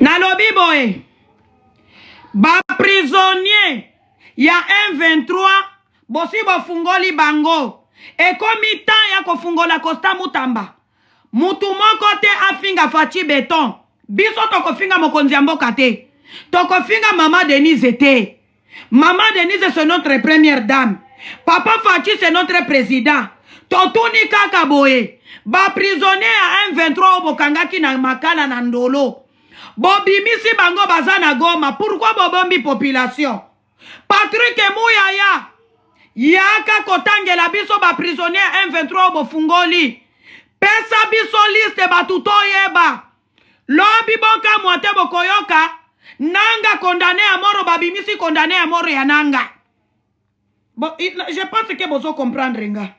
Nalobi boye. Ba prisonnier ya M23 bosi bofungoli bango. Ekomi temps ya kofungola Costa Mutamba. Mutu moko te afinga Fachi Beton. Biso tokofinga mokonzi ya mboka te. Tokofinga Mama Denise te. Mama Denise c'est notre première dame. Papa Fachi c'est notre président. Totuni kaka boye. Ba prisonnier ya M23 obokangaki na makala na ndolo. Bobimisi bango bazana Goma. Pourquoi bobombi population? Patrick Muyaya. Yaka kotangela biso ba prisonnier M23 bofungoli. Pesa biso liste batuto yeba. Lobi boka mwate bokoyoka. Nanga condamné à mort babimisi condamné à mort ya nanga. Bon, je pense que vous comprendre nga.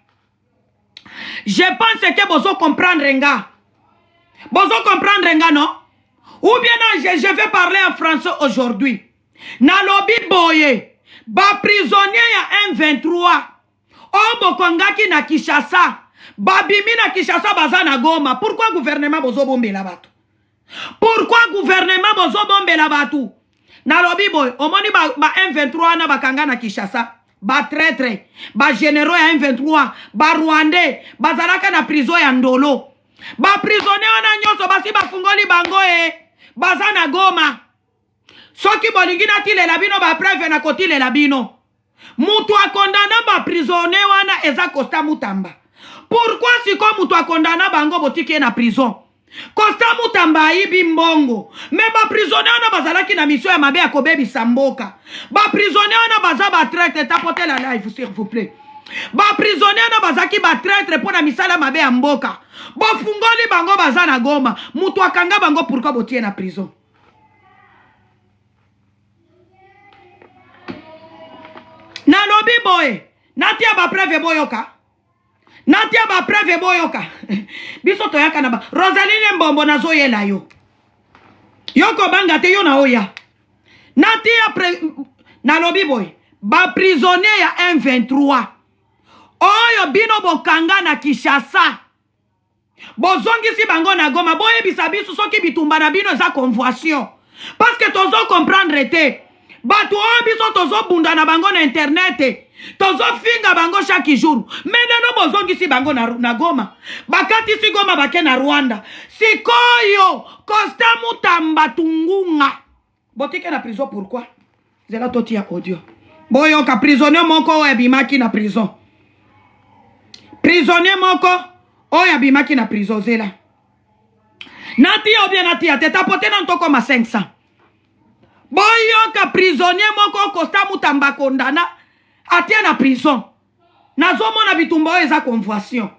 Je pense que vous comprendre nga. Vous comprendre nga non? Ou bien non, je vais parler en français aujourd'hui. Na lobi boye. Ba prisonnier ya M23. Obo kongaki na Kinshasa. Babimi na Kinshasa bazana Goma. Pourquoi gouvernement bozo bombe la batu? Pourquoi gouvernement bozo bombe la batu? Na lobi boy, omoni ba M23 na bakanga na Kinshasa. Ba traître, ba généraux ya M23, ba Rwandais, bazalaka na prison ya Ndolo. Ba prisonnier wana nyoso basi bafungoli bango bazana Goma. Soki bolingi na tile labino ba preuve na kotile labino. Mutu akondana ba prisonnier wana eza Costa Mutamba. Pourquoi si ko mutu akondana bango botiki na prison? Costa Mutamba ibi mbongo. Mais ba prisonnier wana bazalaki na mission ya mabe ya kobebi samboka. Ba prisonnier wana baza ba traître tapote la live s'il vous plaît. Ba prisonnier wana bazaki ba traître pona misala mabe ya mboka. Bo fungoli bango baza na Goma. Mutu akanga bango pourquoi botie na prison? Na lobi boy, natia ba preuve boyoka. Natia ba preuve boyoka. Biso toyaka na ba. Rosaline Mbombo nazo yela yo. Yoko banga te yo na oya. Natia na lobi boy, ba prisonnier ya M23. Oyo bino bokanga na Kinshasa. Bozongisi bango na Goma. Boye bisabisu soki bitumba na bino za convocation. Parce que tozo comprendre te. Batu biso tozo bunda na bango na internet. Tozo finga bango chaque jour. Mais no bozongisi bango na Goma. Bakati si Goma bake na Rwanda. Sikoyo Costa Mutamba tungunga. Botike na prison pourquoi? Zela toti ya audio. Boyo ka prisonnier moko oya bimaki na prison. Prisonnier moko oya bimaki na prison zela. Natia ou bien natia te tapote na ntoko ma 500. Boyo ka prisonnier moko Costa Mutamba kondana atia na prison. Nazomo na bitumba eza convocation.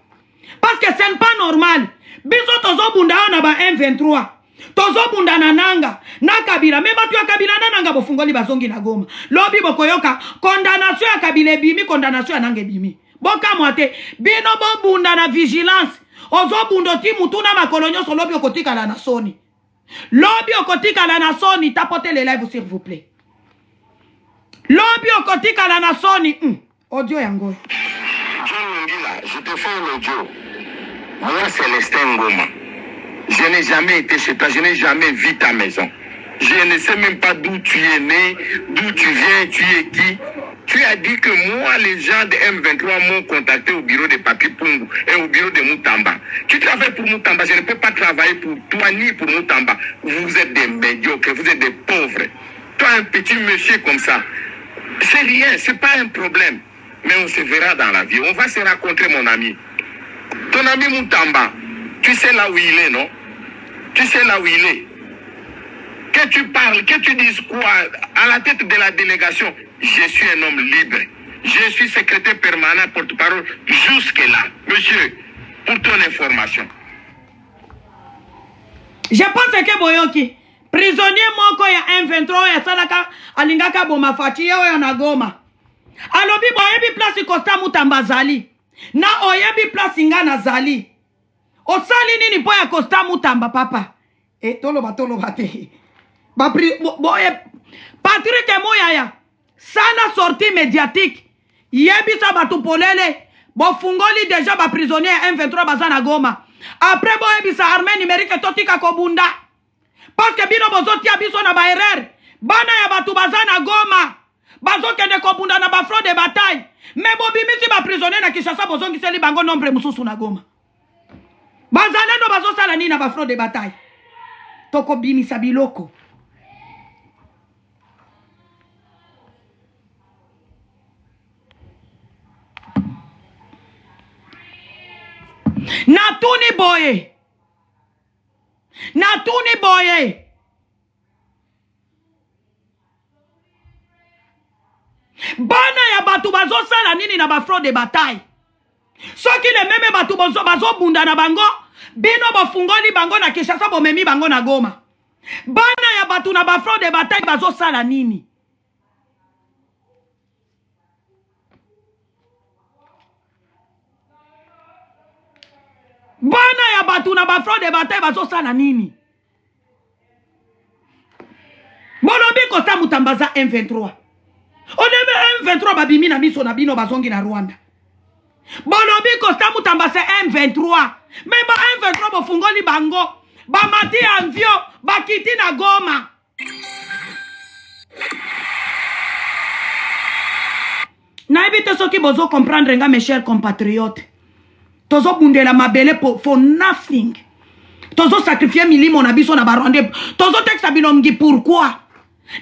Parce que ce n'est pas normal. Biso tozo bunda na ba M23. Tozo bunda na nanga. Na Kabila. Me batu ya Kabila na nanga bofungoli bazongi na Goma. Lobi bokoyoka. Condamnation ya Kabila bimi. Condamnation ya nanga bimi. Boka mwate. Bino bo bunda na vigilance. Ozo bundo ti mutuna makolonyo so lobi okotika la nasoni. Lobi okotika la nasoni. Tapote le live s'il vous plaît. Lobi okotika la nasoni. Audio yango. Je te fais l'audio. Moi, Célestin Ngoma. Je n'ai jamais été chez toi. Je n'ai jamais vu ta maison. Je ne sais même pas d'où tu es né, d'où tu viens, tu es qui. Tu as dit que moi, les gens de M23 m'ont contacté au bureau de Papi Pungu et au bureau de Mutamba. Tu travailles pour Mutamba. Je ne peux pas travailler pour toi ni pour Mutamba. Vous êtes des médiocres, vous êtes des pauvres. Toi, un petit monsieur comme ça, c'est rien, c'est pas un problème. Mais on se verra dans la vie. On va se rencontrer, mon ami. Ton ami Mutamba, tu sais là où il est, non? Tu sais là où il est. Que tu parles, que tu dises quoi à la tête de la délégation? Je suis un homme libre. Je suis secrétaire permanent, porte-parole jusque-là. Monsieur, pour ton information. Je pense que Boyoki, prisonnier moko ya M23 ya salaka alingaka boma Fachi ya na Goma. Alobi boyebi place Costa Mutamba zali. Na oyebi place ngana zali. Osali nini po ya Costa Mutamba papa? Tolo bate. Boye Patrick Muyaya. Sana sortie médiatique. Yebi sa batu polele. Bofungoli déjà ba prisonnier M23 bazana Goma. Après boyebi sa armée numérique totika kobunda. parce que bino bozotia biso na ba erreur bana ya batu baza na Goma bazokende kobunda na ba front de bataille mais bobimisi ba prisonnier na Kinshasa bozongiseli bango nombre mususu na Goma bazalendo bazosala nini na ba front de bataille toko bimisa biloko natuni boye bana ya batu bazosala nini na ba front de bataille soki le meme batu bazobunda na bango bino bafungoli bango na Kinshasa bomemi bango na Goma bana ya batu na ba front de bataille bazosala nini bana ya batu na ba front de bataille bazosala nini bolobi Costa Mutambaza M23 odebe M23 babimi na miso na bino bazongi na Rwanda bolobi Costa Mutambaza M23 mais ba M23 bofungoli bango bamati anvio bakiti na Goma na ebite soki bozo comprendre nga mes chers compatriotes tozo bundela mabele for nothing tozo sacrifier milimo na biso na barwande tozo teksa bilongi pourquoi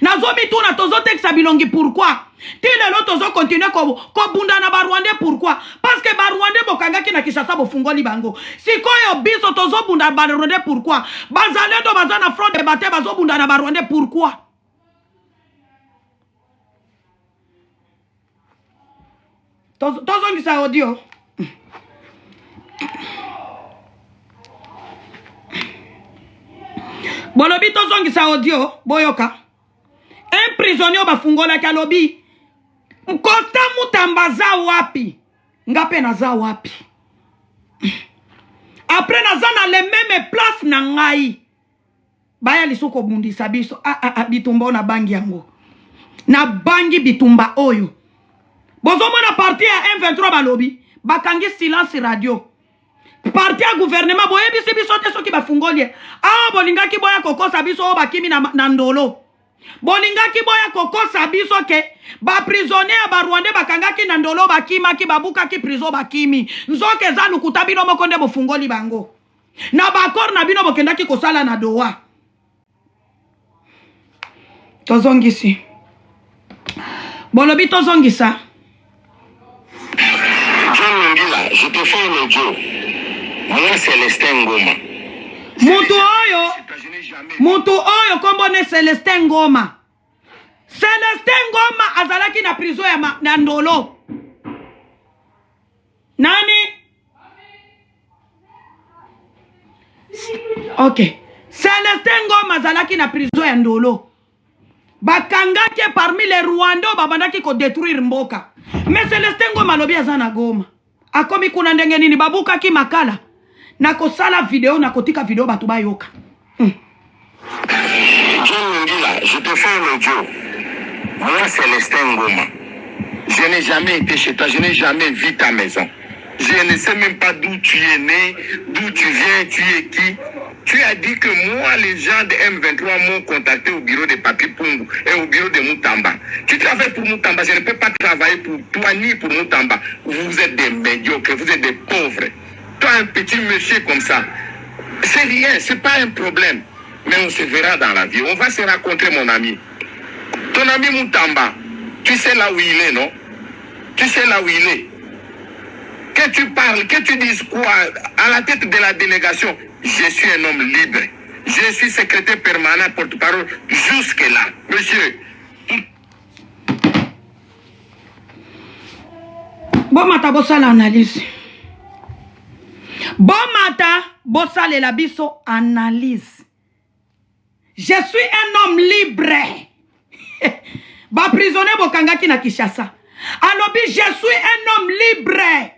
nazo mituna tozo teksa bilongi pourquoi tilelo tozo continuer ko bunda na barwande pourquoi parce que barwande bokangaki na Kinshasa bofungoli bango sikoyo biso tozo bunda barwande pourquoi bazalendo baza na front de bataille bazo bunda na barwande pourquoi tozo ngisa audio bolobi tozongisa audio boyoka un prisonnier bafungola kalobi Costa Mutambaza wapi ngape naza wapi après naza na le même place na ngai baya lisuko bundisa biso bitumba na bangi yango na bangi bitumba oyo bozomona parti ya M23 balobi bakangi silence radio parti ya gouvernement boyebisi biso te soki bafungolie bolingaki boya kokosa biso bakimi na ndolo bolingaki boya kokosa biso ke ba prisonnier ba Rwanda bakangaki na ndolo bakimaki babukaki prison bakimi nzoke za lukuta bino moko nde bofungoli bango na bakor na bino bokendaki kosala na doa tozongisi bolobi tozongisa je te fais un audio. Moi, Célestin Ngoma. Mutu oyo kombone Célestin Ngoma. Célestin Ngoma azalaki na prison ya na ndolo. Nani? Ok. Célestin Ngoma azalaki na prison ya ndolo. Bakangaki parmi les Rwandais babandaki ko détruire mboka. Mais Célestin Ngoma lobi azana Goma. Akomi kuna ndenge nini babuka ki makala na kosala video na kotika video batu bayoka je te fais un audio. Moi Célestin Ngoma, je n'ai jamais été chez toi, je n'ai jamais vu ta maison, je ne sais même pas d'où tu es né, d'où tu viens, tu es qui. Tu as dit que moi, les gens de M23 m'ont contacté au bureau de Papi Pungu et au bureau de Mutamba. Tu travailles pour Mutamba, je ne peux pas travailler pour toi ni pour Mutamba. Vous êtes des médiocres, vous êtes des pauvres. Toi, un petit monsieur comme ça, c'est rien, c'est pas un problème. Mais on se verra dans la vie. On va se rencontrer, mon ami. Ton ami Mutamba, tu sais là où il est, non? Tu sais là où il est. Que tu parles, que tu dises quoi à la tête de la délégation? Je suis un homme libre. Je suis secrétaire permanent, porte-parole, jusque-là. Monsieur. Bon mata bossala analyse. Bon mata bossale la biso analyse. Je suis un homme libre. Ba prisonnier bokangaki na Kinshasa. Alobi, je suis un homme libre.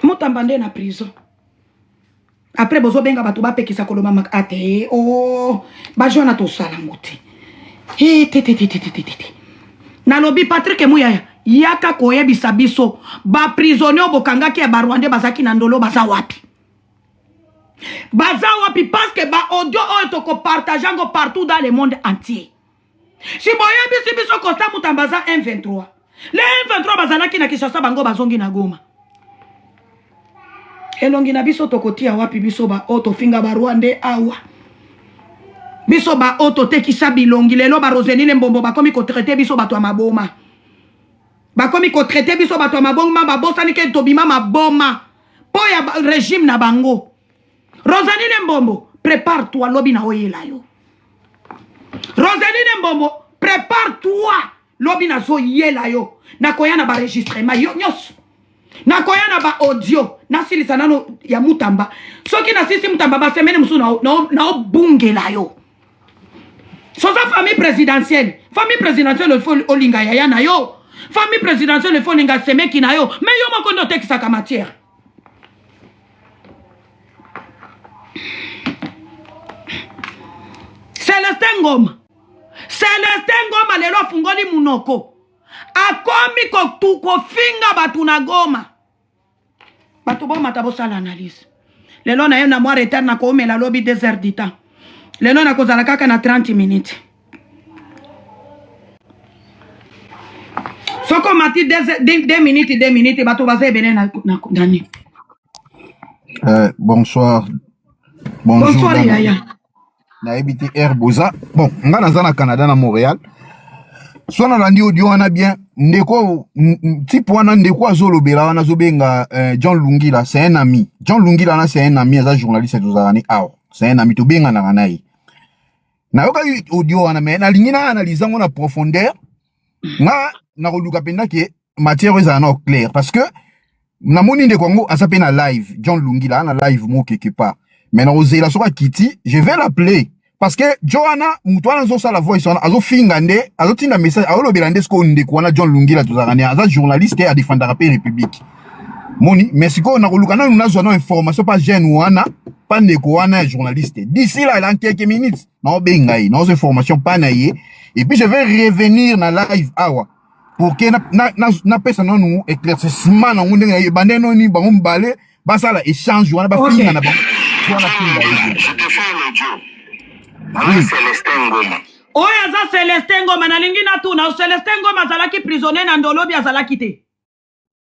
Mutamba nde na prison. Après bozo benga batu ba pekisa koloma makate. Oh, ba jona to sala ngote. Nalobi Patrick Muyaya yaka koyebisa biso ba prisonnier bokangaki ya Barwande bazaki na ndolo baza wapi. baza wapi parce que ba audio oyo toko partage ngo partout dans le monde entier. Si boyebi si biso Costa Mutamba baza M23. Le M23 bazalaki na Kinshasa bango bazongi na Goma. Elongi na biso tokotia wapi biso ba auto finga ba Rwanda awa. Biso ba auto tekisa bilongi lelo ba Roseline Mbombo bakomi ko traiter biso bato maboma. Bakomi ko traiter biso bato maboma ba bosani ke tobima maboma. Po ya régime na bango. Roseline Mbombo, prépare-toi lobi na oyela yo. Roseline Mbombo, prépare-toi lobi na zo yela yo. Nakoya na ba enregistrement yo nyos. Nakoya na ba audio. Nasilisa nano ya Mutamba. Soki na sisi Mutamba ba semene musu na bungela yo. So sa famille présidentielle. Famille présidentielle il faut olinga ya na yo. Famille présidentielle il faut linga semeki na yo. Mais yo moko ndo tekisa ka matière. Celestin Ngoma lelo fungoli munoko. Akomi ko finga batu na Goma. Batu boma tabo sala analyse. Lelo na yena mwa retard na ko la lobby 2 heures du temps. Lelo na ko zala kaka na 30 minutes. Soko mati 2 minutes batu baze bene na dani. Bonsoir. Bonsoir Yaya. Na habité Air Boza. Bon, nga naza na Canada na Montréal. So na landi audio wana bien ndeko type wana ndeko azolobela wana zobenga John Lungila, c'est un ami. John Lungila na c'est un ami, un journaliste tozalani aw. C'est un ami to benga na nai. Na yoka audio wana mais na lingina analyse ngona profondeur. Nga na koluka penda ke matière ezana clair parce que na moni ndeko ngo asape na live John Lungila na live mo quelque part. Mais na ozela soka kiti, je vais l'appeler parce que Johanna mutwana zo sala voice wana azo fingande azo tinda message azo lobelande sko ndeko wana John Lungila tozakani aza journaliste et a défendre la république. Moni mais siko na koluka na nazo na information pas jeune wana pas ndeko wana journaliste. D'ici là il en quelques minutes na obengai na information pas na ye et puis je vais revenir na live awa pour que na pesa non éclaircissement na ngunde ngai bande non ni bango mbale basala échange wana ba finga na ba. Je te fais l'audio. Oui, Celestin Ngoma. Oya za Celestin Ngoma na lingi na tuna Celestin Ngoma zalaki prisonnier na ndolo bi azalaki te.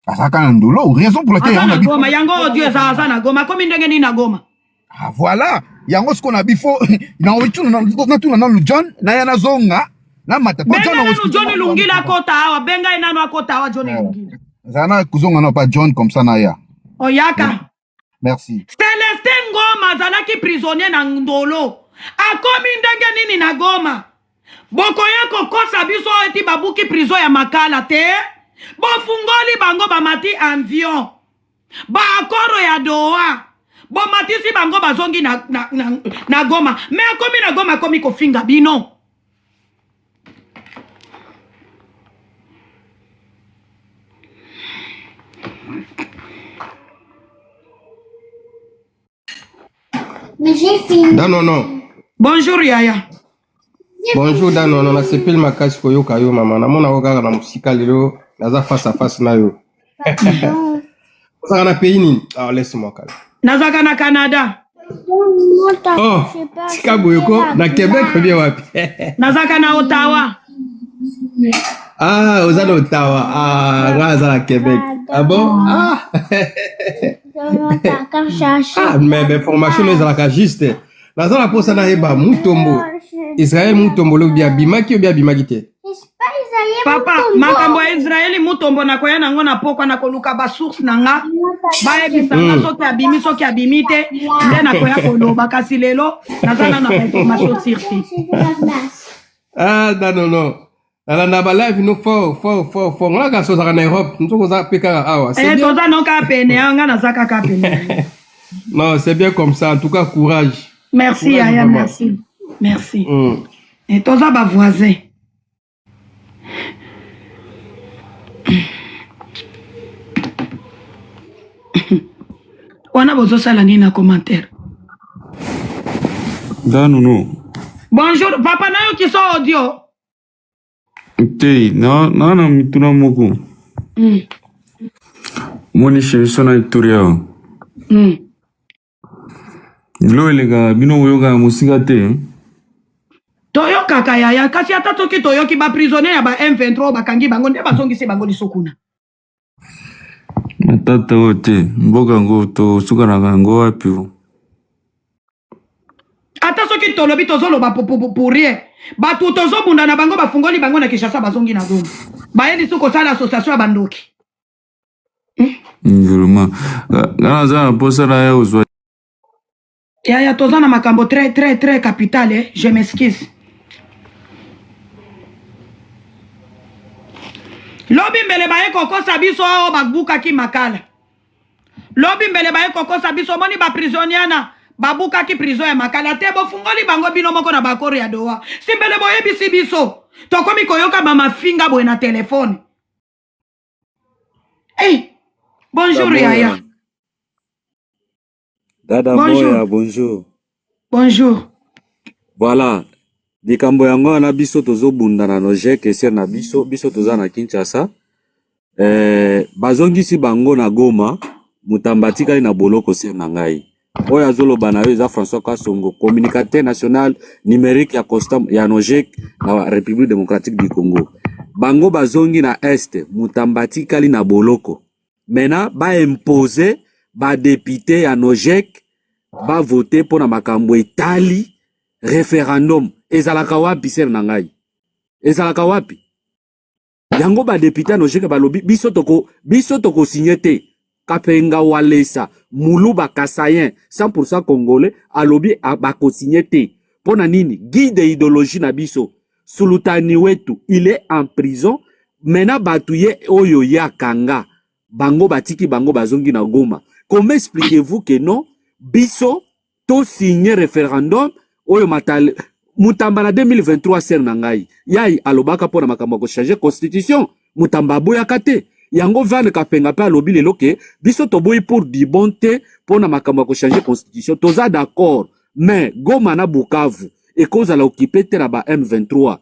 Azaka na ndolo, raison pour laquelle on a dit Goma yango audio za na Goma komi ndenge ni na Goma. Ah voilà, yango ce qu'on a bifo na oituna na tuna na John na yana zonga na mata pa John Lungila kota awa benga inano akota awa John Lungila. Zana kuzonga na pas John comme ça na ya. Oyaka. Merci. Celestin Ngoma zalaki prisonnier na ndolo. Akomi ndenge nini na Goma. Boko yako kosa biso eti babuki prison ya makala te. Bofungoli bango bamati avion. Ba akoro ya Doha. Bomatisi bango bazongi na Goma. Me akomi na Goma akomi kofinga bino. Mais j'ai fini. Non. Bonjour Yaya. Bonjour Dano, on a sepel makasi koyo kayo mama. Na mona okaka na musika lelo, naza face à face na yo. Oza na pays ni? Ah, laisse-moi calme. Nazaka na Canada. Oh, tika boyoko na Québec ou bien wapi? Nazaka na Ottawa. Ah, oza na Ottawa. Ah, naza na Québec. Ah bon? Ah. Ah, mais l'information n'est pas juste. Dans la poste na eba mutombo. Israël mutombo lo bia bimaki ou bia bimaki te. Papa, makambo ya Israeli mutombo na koya nango na pokwa na koluka ba source nanga. Ba ebisanga soki abimi soki abimite, nde na koya koloba kasi lelo nazana na information circuit. Ah, non. Alors na ba live no fort. On a gaso za na Europe, nous za peka awa. C'est bien. Toza non ka pene, nga na zaka ka pene. Non, c'est bien comme ça. En tout cas, courage. Merci courage, Aya, merci. Merci. Et toza ba voisin. Wana bozo sala ni na commentaire. Danono. Bonjour, papa nayo kiso audio. Tei, na mituna moko. Moni shemisona ituria. Lo elega bino yoga musika te. Toyoka kaya kasi ata soki toyoki ba prisonnier ya ba M23 bakangi bango nde bazongisi bango lisokuna. Matata ote mboka ngo to sukanaka ngo wapi. Ata soki tolobi tozoloba pour rien. Batu tozobunda na bango bafungoli bango na Kinshasa bazongi na Goma. Bayebi suko sala association ya bandoki. Vraiment. Gana za posa na ya uzwa. Ya tozana makambo très capital je m'excuse. Lobi mbele baye kokosa biso o babuka ki makala. Lobi mbele baye kokosa biso moni ba prisonnier babuka ki prison ya makala te bo fungoli bango bino moko na bakoro ya doa. Simbele boye bisi biso. Tokomi koyoka mama finga boye na telefone. Hey, bonjour Yaya. Dada bonjour. Moya, bonjour. Bonjour. Voilà. Likambo yango wana biso tozobunda na Nojek eser na biso toza na Kinshasa. Bazongisi bango na Goma, mutamba tikali na boloko ser na ngai. Oyo azoloba na yo eza François Kasongo, communicateur national numérique ya Costa ya Nojek na République démocratique du Congo. Bango bazongi na Est, mutamba tikali na boloko. Mena ba imposer ba député ya Nojek ba voter pour na makambo etali référendum. Ezalaka wapi ser na ngai? Ezalaka wapi? Yango ba député no jeke balobi biso toko signé te. Kapenga Walesa, Muluba Kassayen, 100% congolais, alobi ba ko signé te. Pona nini? Guide idéologie na biso. Sultani wetu, il est en prison. Mena batuye oyo ya kanga. Bango batiki bango bazongi na Goma. Comment expliquez-vous que non? Biso to signé référendum oyo matale mutamba na 2023 ser na ngai yai alobaka pona makambo ko changer constitution mutamba boya kate yango vane kapenga pa alobi lelo ke biso to boyi pour di bonté pona makambo ko changer constitution toza d'accord mais Goma na Bukavu e cause la occupé te na ba M23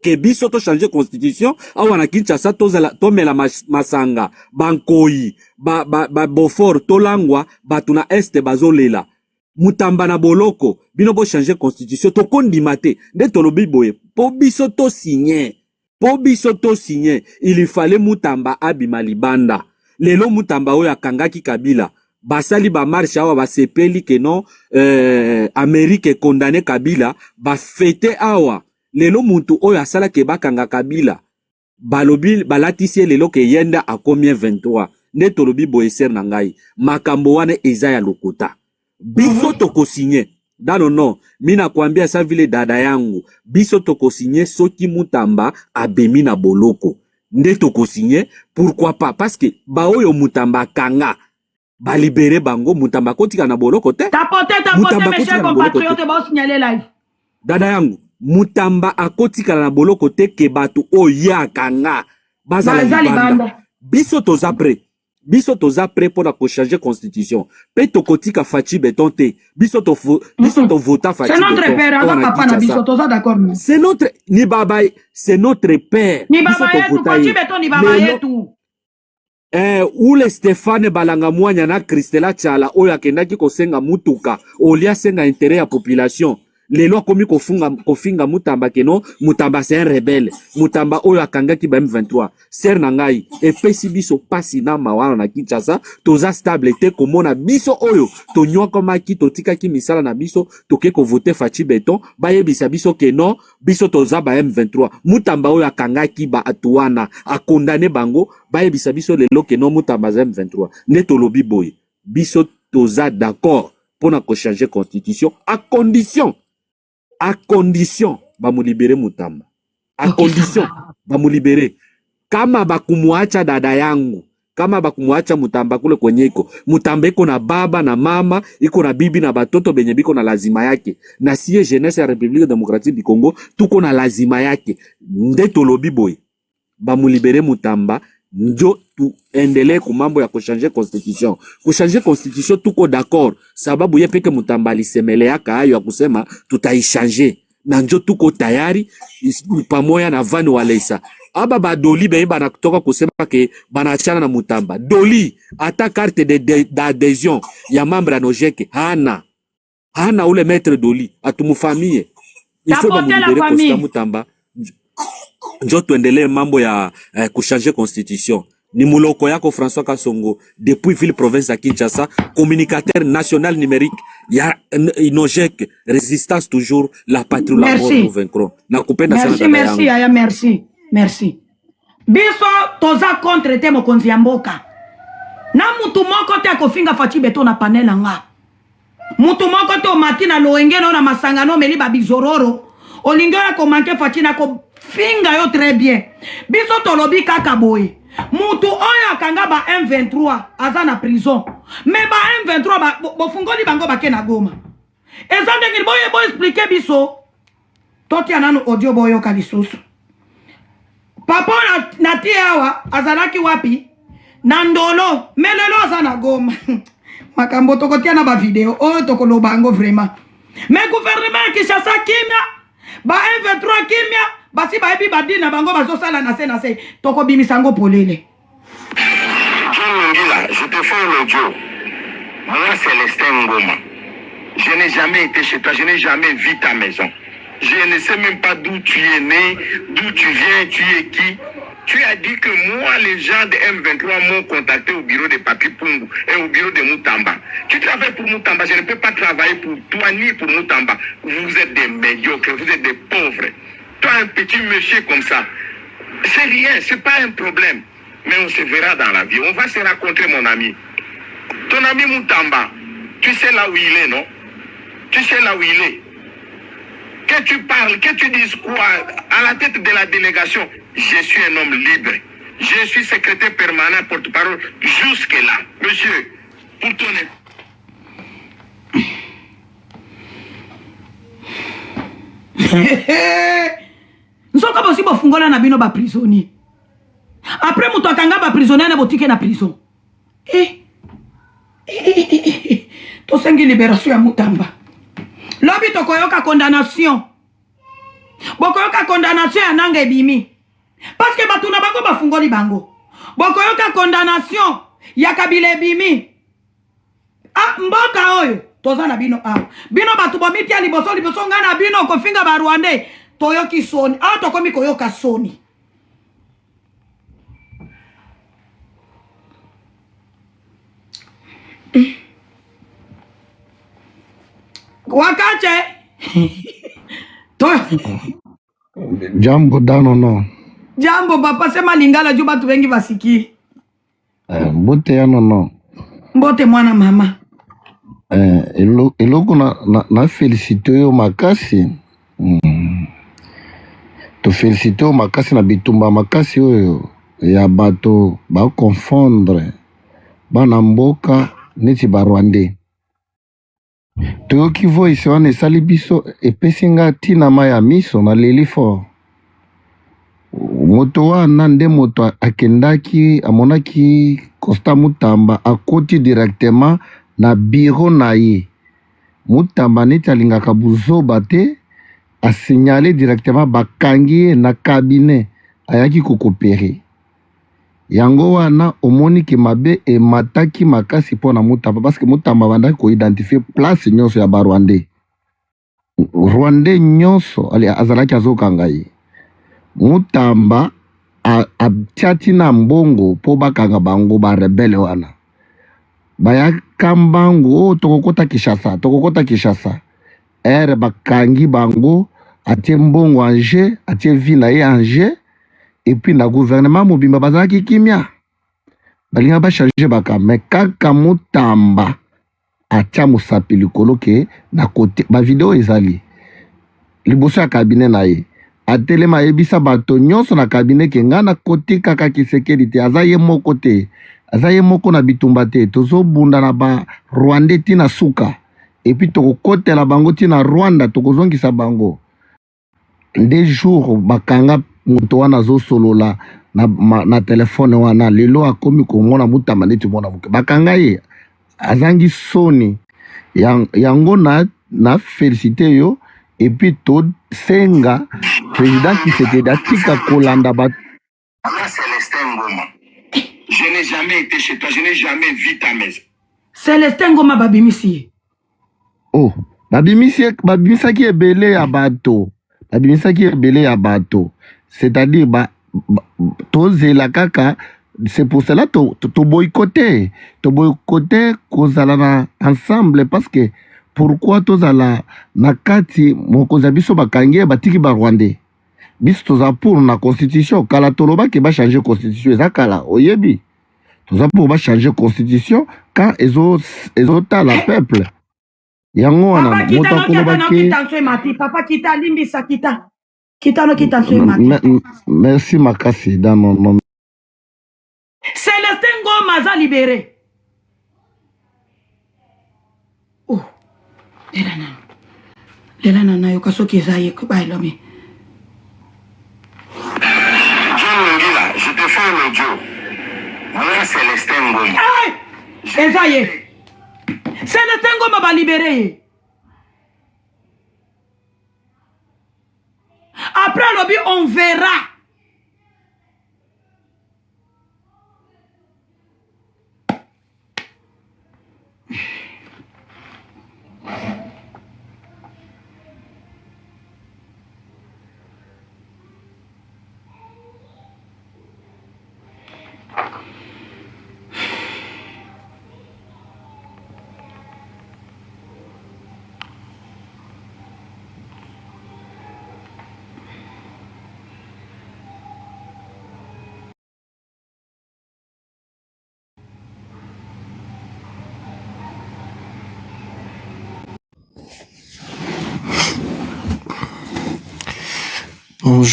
ke biso to changer constitution awa na Kinshasa to mela masanga bankoi ba Beaufort to langwa batuna este bazolela mutamba na boloko bino bo changer constitution to kondima te nde tolobi boye po biso to signer il fallait mutamba abima libanda lelo mutamba oyo akangaki Kabila basali ba marche awa basepeli ke non Amerique condamné Kabila ba fete awa lelo muntu oyo asala ke bakanga Kabila balobi balatisi lelo ke yenda a combien 23 nde tolobi boye ser na ngai makambo wana eza ya lokota biso toko signé dano no mina kwambia sa vile dada yangu biso toko signé soki mutamba abemi na boloko nde toko signé pourquoi pas parce que ba oyo mutamba kanga ba libérer bango mutamba kotika na boloko te tapote mes chers compatriotes ba signaler live dada yangu mutamba akotika na boloko te ke batu oya kanga bazala libanda biso toza prêt pour la changer constitution pe tokotika faci beton te biso to vota faci c'est notre père ala papa na biso toza d'accord c'est notre ni baba c'est notre père ni baba yetu faci beton ni baba yetu ule Stéphane Balanga Mwanya na Christela Chala oyo akendaki kosenga mutuka olia senga intérêt ya population lelo komi kofinga mutamba keno mutamba c'est un rebelle mutamba oyo akangaki ba M23 ser na ngai epesi biso pasi na mawana na Kinshasa toza stable te komona biso oyo tonyoka maki totikaki misala na biso toke ko voter faci beton bayebisa biso keno biso toza ba M23 mutamba oyo akangaki ba atuana akondane bango bayebisa biso lelo keno mutamba za M23 ne tolobi boye biso toza d'accord pona ko changer constitution à condition ba mu libérer mutamba à condition ba mu libérer kama bakumuacha dada yangu kama bakumuacha mutamba kule kwenyeko mutamba iko na baba na mama iko na bibi na batoto benye biko na lazima yake na siye jeunesse ya République démocratique du Congo tuko na lazima yake nde tolobi boy ba mu libérer mutamba njo tu endelee kumambo ya kuchanger constitution. Kuchanger constitution tuko d'accord. Sababu ye peke mutamba alisemele yaka ayo ya kusema tutaishanger. Na njo tuko tayari pamoja na Van Walesa. Aba ba Doli be bana kutoka kusema ke banachana na mutamba. Doli ata carte d'adhésion ya membre ya Nojeke hana. hana ule maître doli atumufamie ifo bamulibere Costa Mutamba njo tuendelee mambo ya kuchanger constitution. Ni muloko yako François Kasongo depuis ville province ya Kinshasa, communicateur national numérique ya Inojek, résistance toujours, la patrie la mort nous vaincrons. Nakupenda sana dada yangu. Merci aya, merci. Biso toza contre te mokonzi ya mboka. Na mutu moko te akofinga faci beto na panel nga. Mutu moko te omati na loenge na masangano meli ba bizororo. Olingo ya komanke faci na ko finga yo très bien. Biso tolobi kaka boye. Mutu oyo akanga ba M23 aza na prison. Me ba M23 bo fungoli bango bake na Goma. Ezande ngini boye bo expliquer biso. Toti anano audio boyo kalisusu. Papa na tie awa azalaki wapi? Na ndolo. Melelo aza na Goma. Makambo tokotia na ba video. Oyo tokolo bango vraiment. Me gouvernement Kinshasa kimia. Ba M23 kimia. Basi ba ebi badi na bango bazo sala na se. Toko bimisango polele. John Lungila, je te fais l'audio. Moi, Célestin Ngoma. Je n'ai jamais été chez toi. Je n'ai jamais vu ta maison. Je ne sais même pas d'où tu es né, d'où tu viens, tu es qui. Tu as dit que moi, les gens de M23 m'ont contacté au bureau de Papi Pungu et au bureau de Mutamba. Tu travailles pour Mutamba, je ne peux pas travailler pour toi ni pour Mutamba. Vous êtes des médiocres, vous êtes des pauvres. Toi, un petit monsieur comme ça, c'est rien, c'est pas un problème. Mais on se verra dans la vie. On va se rencontrer, mon ami. Ton ami Mutamba, tu sais là où il est, non? Tu sais là où il est. Que tu parles, que tu dises quoi à la tête de la délégation, je suis un homme libre. Je suis secrétaire permanent, porte-parole, jusque-là. Monsieur, pour ton... Nsoka bosi bofungola na bino ba prisonnier. Après muto akanga ba prisonnier na botike na prison. To sengi libération ya Mutamba. Lobi tokoyoka condamnation. Bokoyoka condamnation ya nanga ebimi. Parce que batuna bango bafungoli bango. Bokoyoka condamnation ya Kabila ebimi. Ah, mboka oyo toza na bino awa. Bino batu bomiti ya liboso nga na bino kofinga ba Rwandais. Toyoki soni. Ah, tokomi koyoka soni. Wakache. Jambo dano no. Jambo papa sema lingala juu batu wengi basiki. Mbote ya no. Mbote mwana mama. Eloko na felicite yo makasi. To felicite yo makasi na bitumba makasi oyo ya bato ba confondre bana mboka neti ba Rwandais. Toyoki voice wana esali biso epesi nga ntina ma ya miso na leli fort. Moto wana nde moto akendaki amonaki Costa Mutamba akoti directement na bureau na ye. Mutamba neti alingaka buzoba te asignale directement bakangi ye na cabinet ayaki kokopere. Yango wana omoni ke mabe emataki makasi pona Mutamba parce que Mutamba bandaki ko identifier place nyonso ya ba Rwandais. Rwandais nyonso ali azalaki azokanga ye. Mutamba atiati na mbongo po bakanga bango ba rebelle wana. Baya kambango tokokota Kinshasa. Ere bakangi bango atie mbongo anje, atie vie na ye anje. Et puis na gouvernement mobimba bazalaki kimia. Balinga ba changer baka mais kaka Mutamba atia musapi likolo ke na kote ba video ezali. Liboso ya cabinet na ye. Atelema ebisa bato nyonso na cabinet ke nga na kote kaka Kisekedi te azaye moko te. Azaye moko na bitumba te. Tozo bunda na ba Rwandais tina suka. Et puis toko kote la bango tina Rwanda toko zongisa bango. Des jours bakanga muto wana zo solola na telefone wana lelo akomi komona Mutamba neti mona muke bakanga ye azangi soni yango na félicité yo et puis to senga président Tshisekedi atika kolanda ba. Moi, Célestin Ngoma. Je n'ai jamais été chez toi, je n'ai jamais vu ta maison. Célestin Ngoma babimisi. Oh, babimisaki ebele ya bato. Babimisaki ebele ya bato. C'est-à-dire, tozela kaka, c'est pour cela to boycotter. To boycotter kozala ensemble parce que pourquoi tozala nakati mokonzi biso bakangi batiki ba Rwandais. Biso toza pour na constitution kala toloba ke ba changer constitution ezakala oyebi. Toza pour ba changer constitution quand ezo ta la peuple. Yango wana Papa kita no kita mati. Papa kita limbisa kita. Kita no kita mati. Merci makasi dans non. Célestin Ngoma za libéré. Oh. Lela nana yo kasoki zaye ko bailomi. John Lungila, je te fais un audio. Moi, Célestin Ngoma. Ezaye. Célestin Ngoma va libérer. Après le lobby, on verra.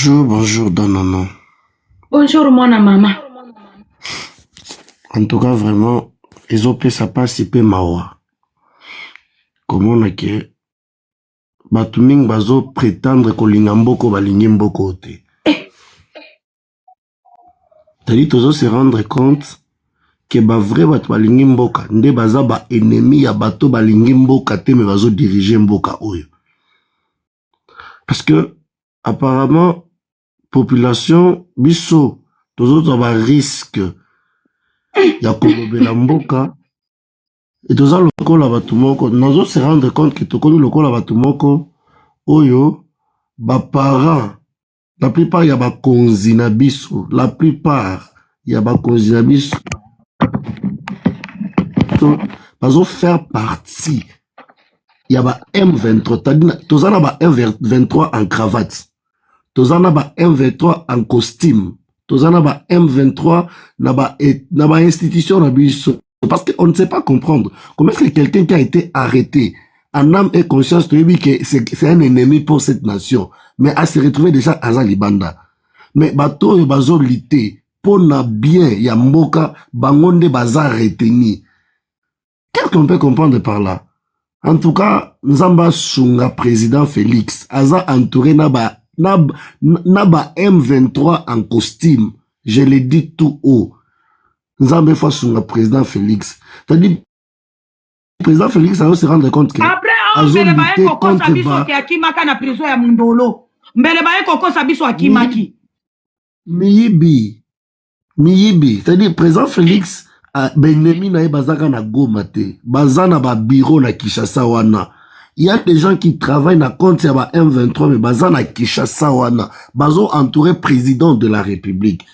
Bonjour, Danano. Bonjour, mon maman. En tout cas, vraiment, ils ont pu ça participer mawa. Comment on a que Batuming bazo prétendre que l'ingamboko balingimboko te. C'est-à-dire, tous se rendre compte que ba vrai bat balingimboka, nde baza ba ennemi ya bato balingimboka te me bazo diriger mboka oyo. Parce que apparemment, population, biso, tous autres ba risque ya kolobela mboka, et tous autres lokola batu moko, nous se rendre compte que tokoni lokola batu moko, oyo, ba parents, la plupart ya ba konzi na biso, la plupart ya ba konzi na biso, bazo faire partie, ya ba M23, tozana ba M23 en cravate, tozana ba M23 en costume, tozana ba M23 na ba institution na biso. Parce qu'on ne sait pas comprendre comment est-ce que quelqu'un qui a été arrêté en âme et conscience te dit que c'est un ennemi pour cette nation, mais à se retrouver déjà à Zalibanda. Mais bato yo bazo lité pour na bien ya mboka bangonde baza reteni. Qu'est-ce qu'on peut comprendre par là? En tout cas, Nzamba Sunga président Félix aza entouré na ba M23 en costume. Je l'ai dit tout haut. Nzamba fois Sunga président Félix. C'est-à-dire président Félix a se rendre compte que après on mbele baye koko sabiso ki akimaka na prison ya Mundolo. Mbele baye koko sabiso akimaki. Miyibi. C'est-à-dire président Félix benemi na bazaka na Goma te. Bazana ba bureau na Kinshasa wana. Il y a des gens qui travaillent na compte ya ba M23 mais bazana Kinshasa wana. Bazo entouré président de la République.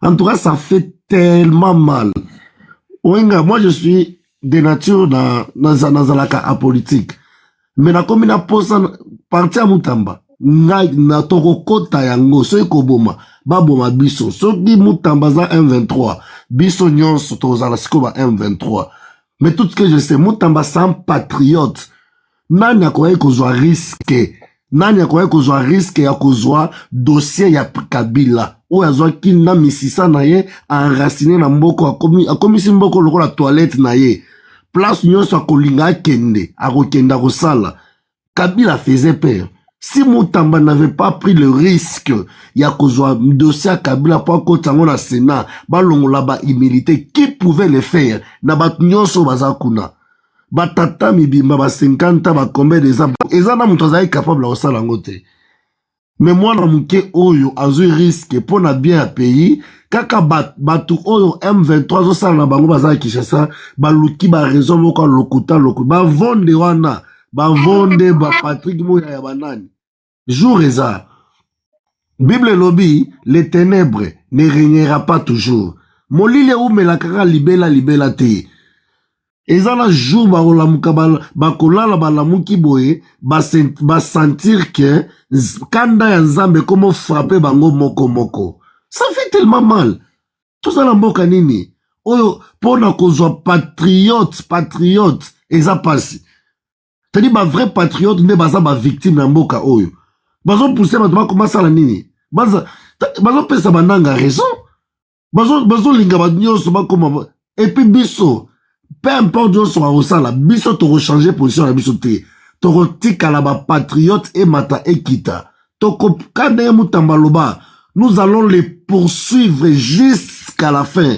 En tout cas, ça fait tellement mal. Oenga, moi je suis de nature dans zalaka apolitique. Mais na komi na posa parti à Mutamba. Na toko kota yango, so ekoboma, baboma biso. So di Mutamba za M23, biso nyonso tozala sikoba M23. Mais tout ce que je sais, Mutamba sans patriote. Nani akoye kozwa risque. Nani akoye kozwa risque ya kozwa dossier ya Kabila. Ou azwa kinna misisa na ye enraciné na mboko akomisi mboko lokola toilette na ye. Place nyonso akolinga akende, akokenda kosala. Kabila faisait peur. Si Mutamba n'avait pas pris le risque ya kozwa dossier à Kabila pour kotango na Sénat, balongola ba immunité, qui pouvait le faire? Na bat nyonso bazakuna. Batata mibimba ba 50 ba combien des ans. Ezana mutu azali capable de osala ngote. Mais moi na muke oyo azu risque pour na bien à pays kaka batu oyo M23 zo sala na bango bazali Kinshasa baluki ba raison moko lokuta ba vonde wana bavonde ba Patrick Moya ya banani jour eza Bible lobby les ténèbres ne régnera pas toujours molile umela kaka libela te eza na jour bakolamuka bakolala balamuki boye basentir que kanda ya nzambe komo frappe bango moko ça fait tellement mal tozala mboka nini oyo pona kozwa patriote eza pasi tadi ba vrai patriote nde baza ba victime na mboka oyo bazo pousser bato bakomasala nini bazo pesa bananga raison bazo linga ba nyonso bakoma et puis biso peu importe nyonso bakosala biso tokochanger position na biso te tokotikala ba patriote e mata ekita tokokanda ye Mutamba loba nous allons les poursuivre jusqu'à la fin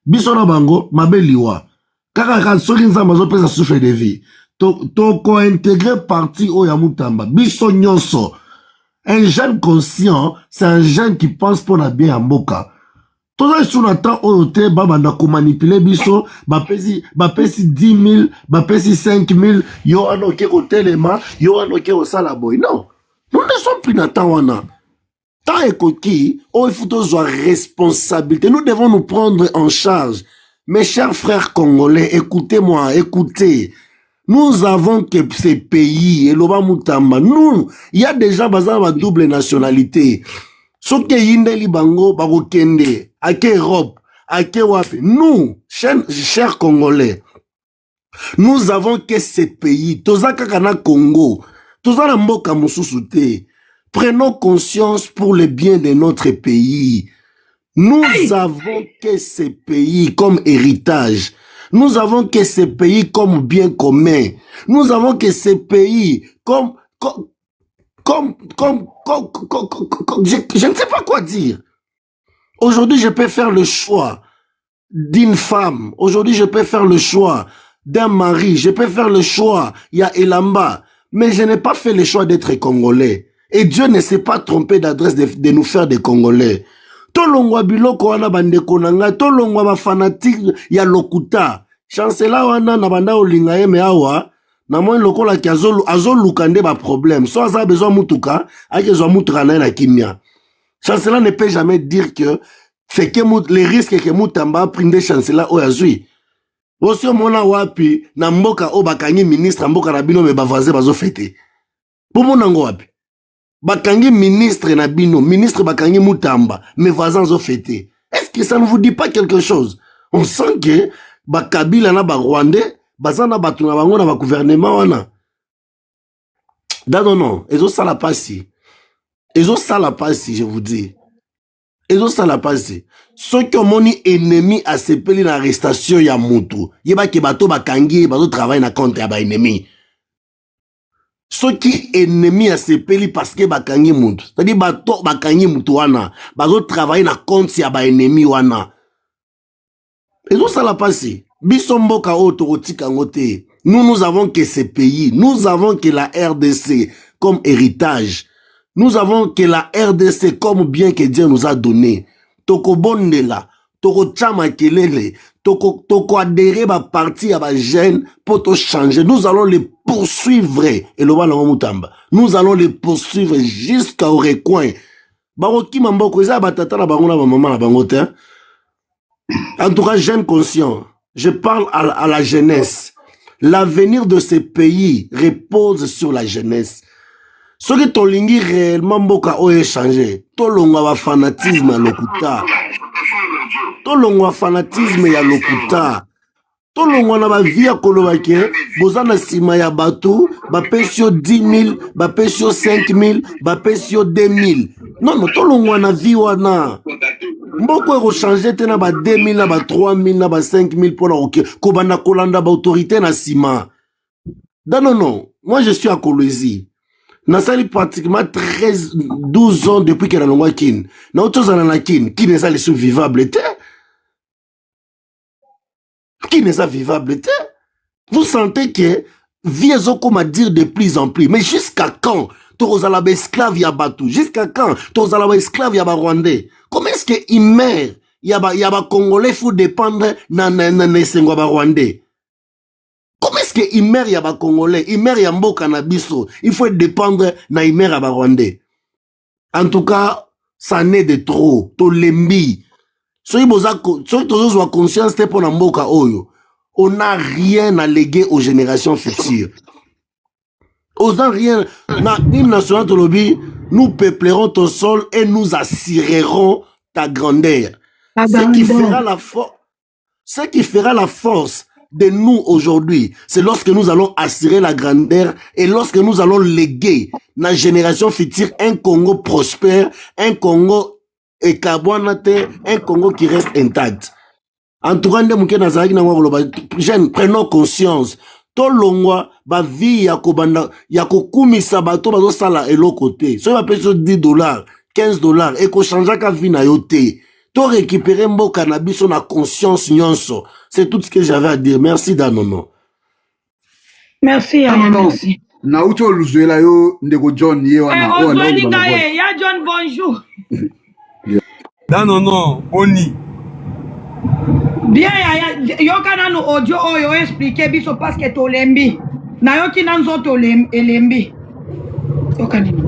biso na bango mabeliwa kaka soki nzambe azopesa souffle de vie toko-intégrer parti oyo ya Mutamba biso nyonso. Un jeune conscient, c'est un jeune qui pense pour la bien à Mboka. Tout ça, si on attend au thé, babanda ko manipuler biso, bapesi 10 000, bapesi 5 000, yo anoke au téléma, yo anoke au salaboy. Non. Nous ne sommes plus dans temps wana. Tant et coquille, il faut avoir responsabilité. Nous devons nous prendre en charge. Mes chers frères congolais, écoutez-moi, écoutez. Nous avons que ces pays, et l'Oba Mutamba, nous, il y a des gens basés à double nationalité. Ce qui est Yindeli Bango, Barokende, Ake Europe, Ake Wapi. Nous, chers Congolais, nous avons que ces pays, Tozaka Kana Congo, Tozana Mboka Moussousouté. Prenons conscience pour le bien de notre pays. Nous avons que ces pays comme héritage. Nous avons que ces pays comme bien commun. Nous avons que ces pays comme je ne sais pas quoi dire. Aujourd'hui, je peux faire le choix d'une femme. Aujourd'hui, je peux faire le choix d'un mari. Je peux faire le choix. Il y a Elamba. Mais je n'ai pas fait le choix d'être Congolais. Et Dieu ne s'est pas trompé d'adresse de nous faire des Congolais. Tolongwa biloko wana bandeko nanga, tolongwa ba fanatique ya lokuta. Chancela wana na banda olinga yeme awa, na mwen lokola ki azoluka nde ba problème. So aza besoin mutuka, akezwa mutuka na kimia. Chancela ne peut jamais dire que fait que les risques que Mutamba prendre Chancela oyazui. Osio mona wapi na mboka o bakangi ministre mboka na bino me bavaze bazo fete. Pomo nango wapi? Bakangi ministre na bino, ministre bakangi Mutamba, mes voisins ont fêté. Est-ce que ça ne vous dit pas quelque chose? On sent que Bakabila na ba Rwandais, bazana batu na bango na ba gouvernement wana. Non, ezo sala pasi. Ezo sala pasi, je vous dis. Ezo sala pasi. Ceux qui ont moni ennemi a sepeli na arrestation ya mutu. Yeba ke bato bakangi, bato travail na compte ya ba ennemi. Ceux qui ennemis à ces pays parce que bakangi mutu. C'est-à-dire bato bakangi mutu wana. Bazo travailler na compte ya ba ennemi wana. Et tout ça l'a passé. Bisomboka otorotika ngote. Nous avons que ces pays. Nous avons que la RDC comme héritage. Nous avons que la RDC comme bien que Dieu nous a donné. Toko bondela. Toko chama kelele. Toko adhérer ba parti à ba jeune pour tout changer. Nous allons les poursuivre. Et le Mutamba. Nous allons les poursuivre jusqu'au recoin. Baroki mamboko eza batata na bango na maman na bango te. En tout cas, jeune conscient, je parle à la jeunesse. L'avenir de ces pays repose sur la jeunesse. Ce que tolingi réellement mboka oye changé. Tolongwa wa fanatisme ya lokuta. Tolongwa fanatisme ya lokuta. Tolongwa na ba via kolobake, bozana sima ya batu, ba pesio 10 000, ba pesio 5 000, ba pesio 2 000. Non, tolongwa na vie wana. Mboko eko changer te na ba 2 000, na ba 3 000, na ba 5 000 pour na kobanda kolanda ba autorité na sima. Non. Moi je suis à Kolwezi. Nasali pratiquement 12 ans depuis que na longwa kin. Na otozana na kin, qui n'est pas les survivables te. Qui n'est pas vivable te. Vous sentez que vie comme à dire de plus en plus. Mais jusqu'à quand Tozalaba esclave ya Batou? Jusqu'à quand Tozalaba esclave ya Rwandais? Comment est-ce qu'il meurt? Yaba Congolais faut dépendre na Rwandais. Comment est-ce que imer ya ba Congolais, imer ya mboka na biso, il faut dépendre na imer ya ba Rwandais. En tout cas, ça n'est de trop. To lembi. Soyez toujours conscience pour na mboka oyo. On n'a rien à léguer aux générations futures. Osant rien, na hymne national de lobby, nous peuplerons ton sol et nous assurerons ta grandeur. Ce qui fera la force de nous aujourd'hui, c'est lorsque nous allons assurer la grandeur et lorsque nous allons léguer la génération future un Congo prospère, un Congo écabouanate, un Congo qui reste intact. En tout cas, jeunes, prenons conscience. To longwa ba vie ya kobanda ya kokumisa bato bazo sala eloko te. So ba peso $10, $15 et ko changea ka vie na yo te. To récupérer mboka na biso na conscience nyonso. C'est tout ce que j'avais à dire. Merci Danono. Merci merci. Na ucho luzuela yo ndeko John ye wana. Ya John bonjour. Danono boni. Bien, yoka no audio oyo expliquer biso parce que tolembi. Na yoki nanzo tolembi. Yoka nini?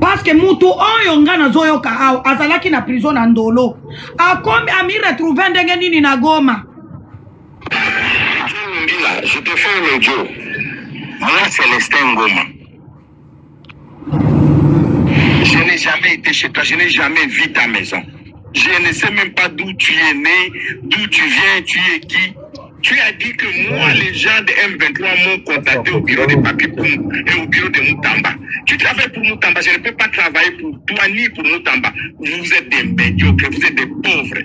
Parce que mutu oyo nga nazo yoka au azalaki na prison na Ndolo. Akomi ami retrouver ndenge nini na Goma. Je te fais un audio. Moi, Célestin Ngoma. Je n'ai jamais été chez toi, je n'ai jamais vu ta maison. Je ne sais même pas d'où tu es né, d'où tu viens, tu es qui. Tu as dit que moi, les gens de M23 m'ont contacté au bureau de Papi Koum et au bureau de Moutamba. Tu travailles pour Moutamba, je ne peux pas travailler pour toi ni pour Moutamba. Vous êtes des médiocres, vous êtes des pauvres.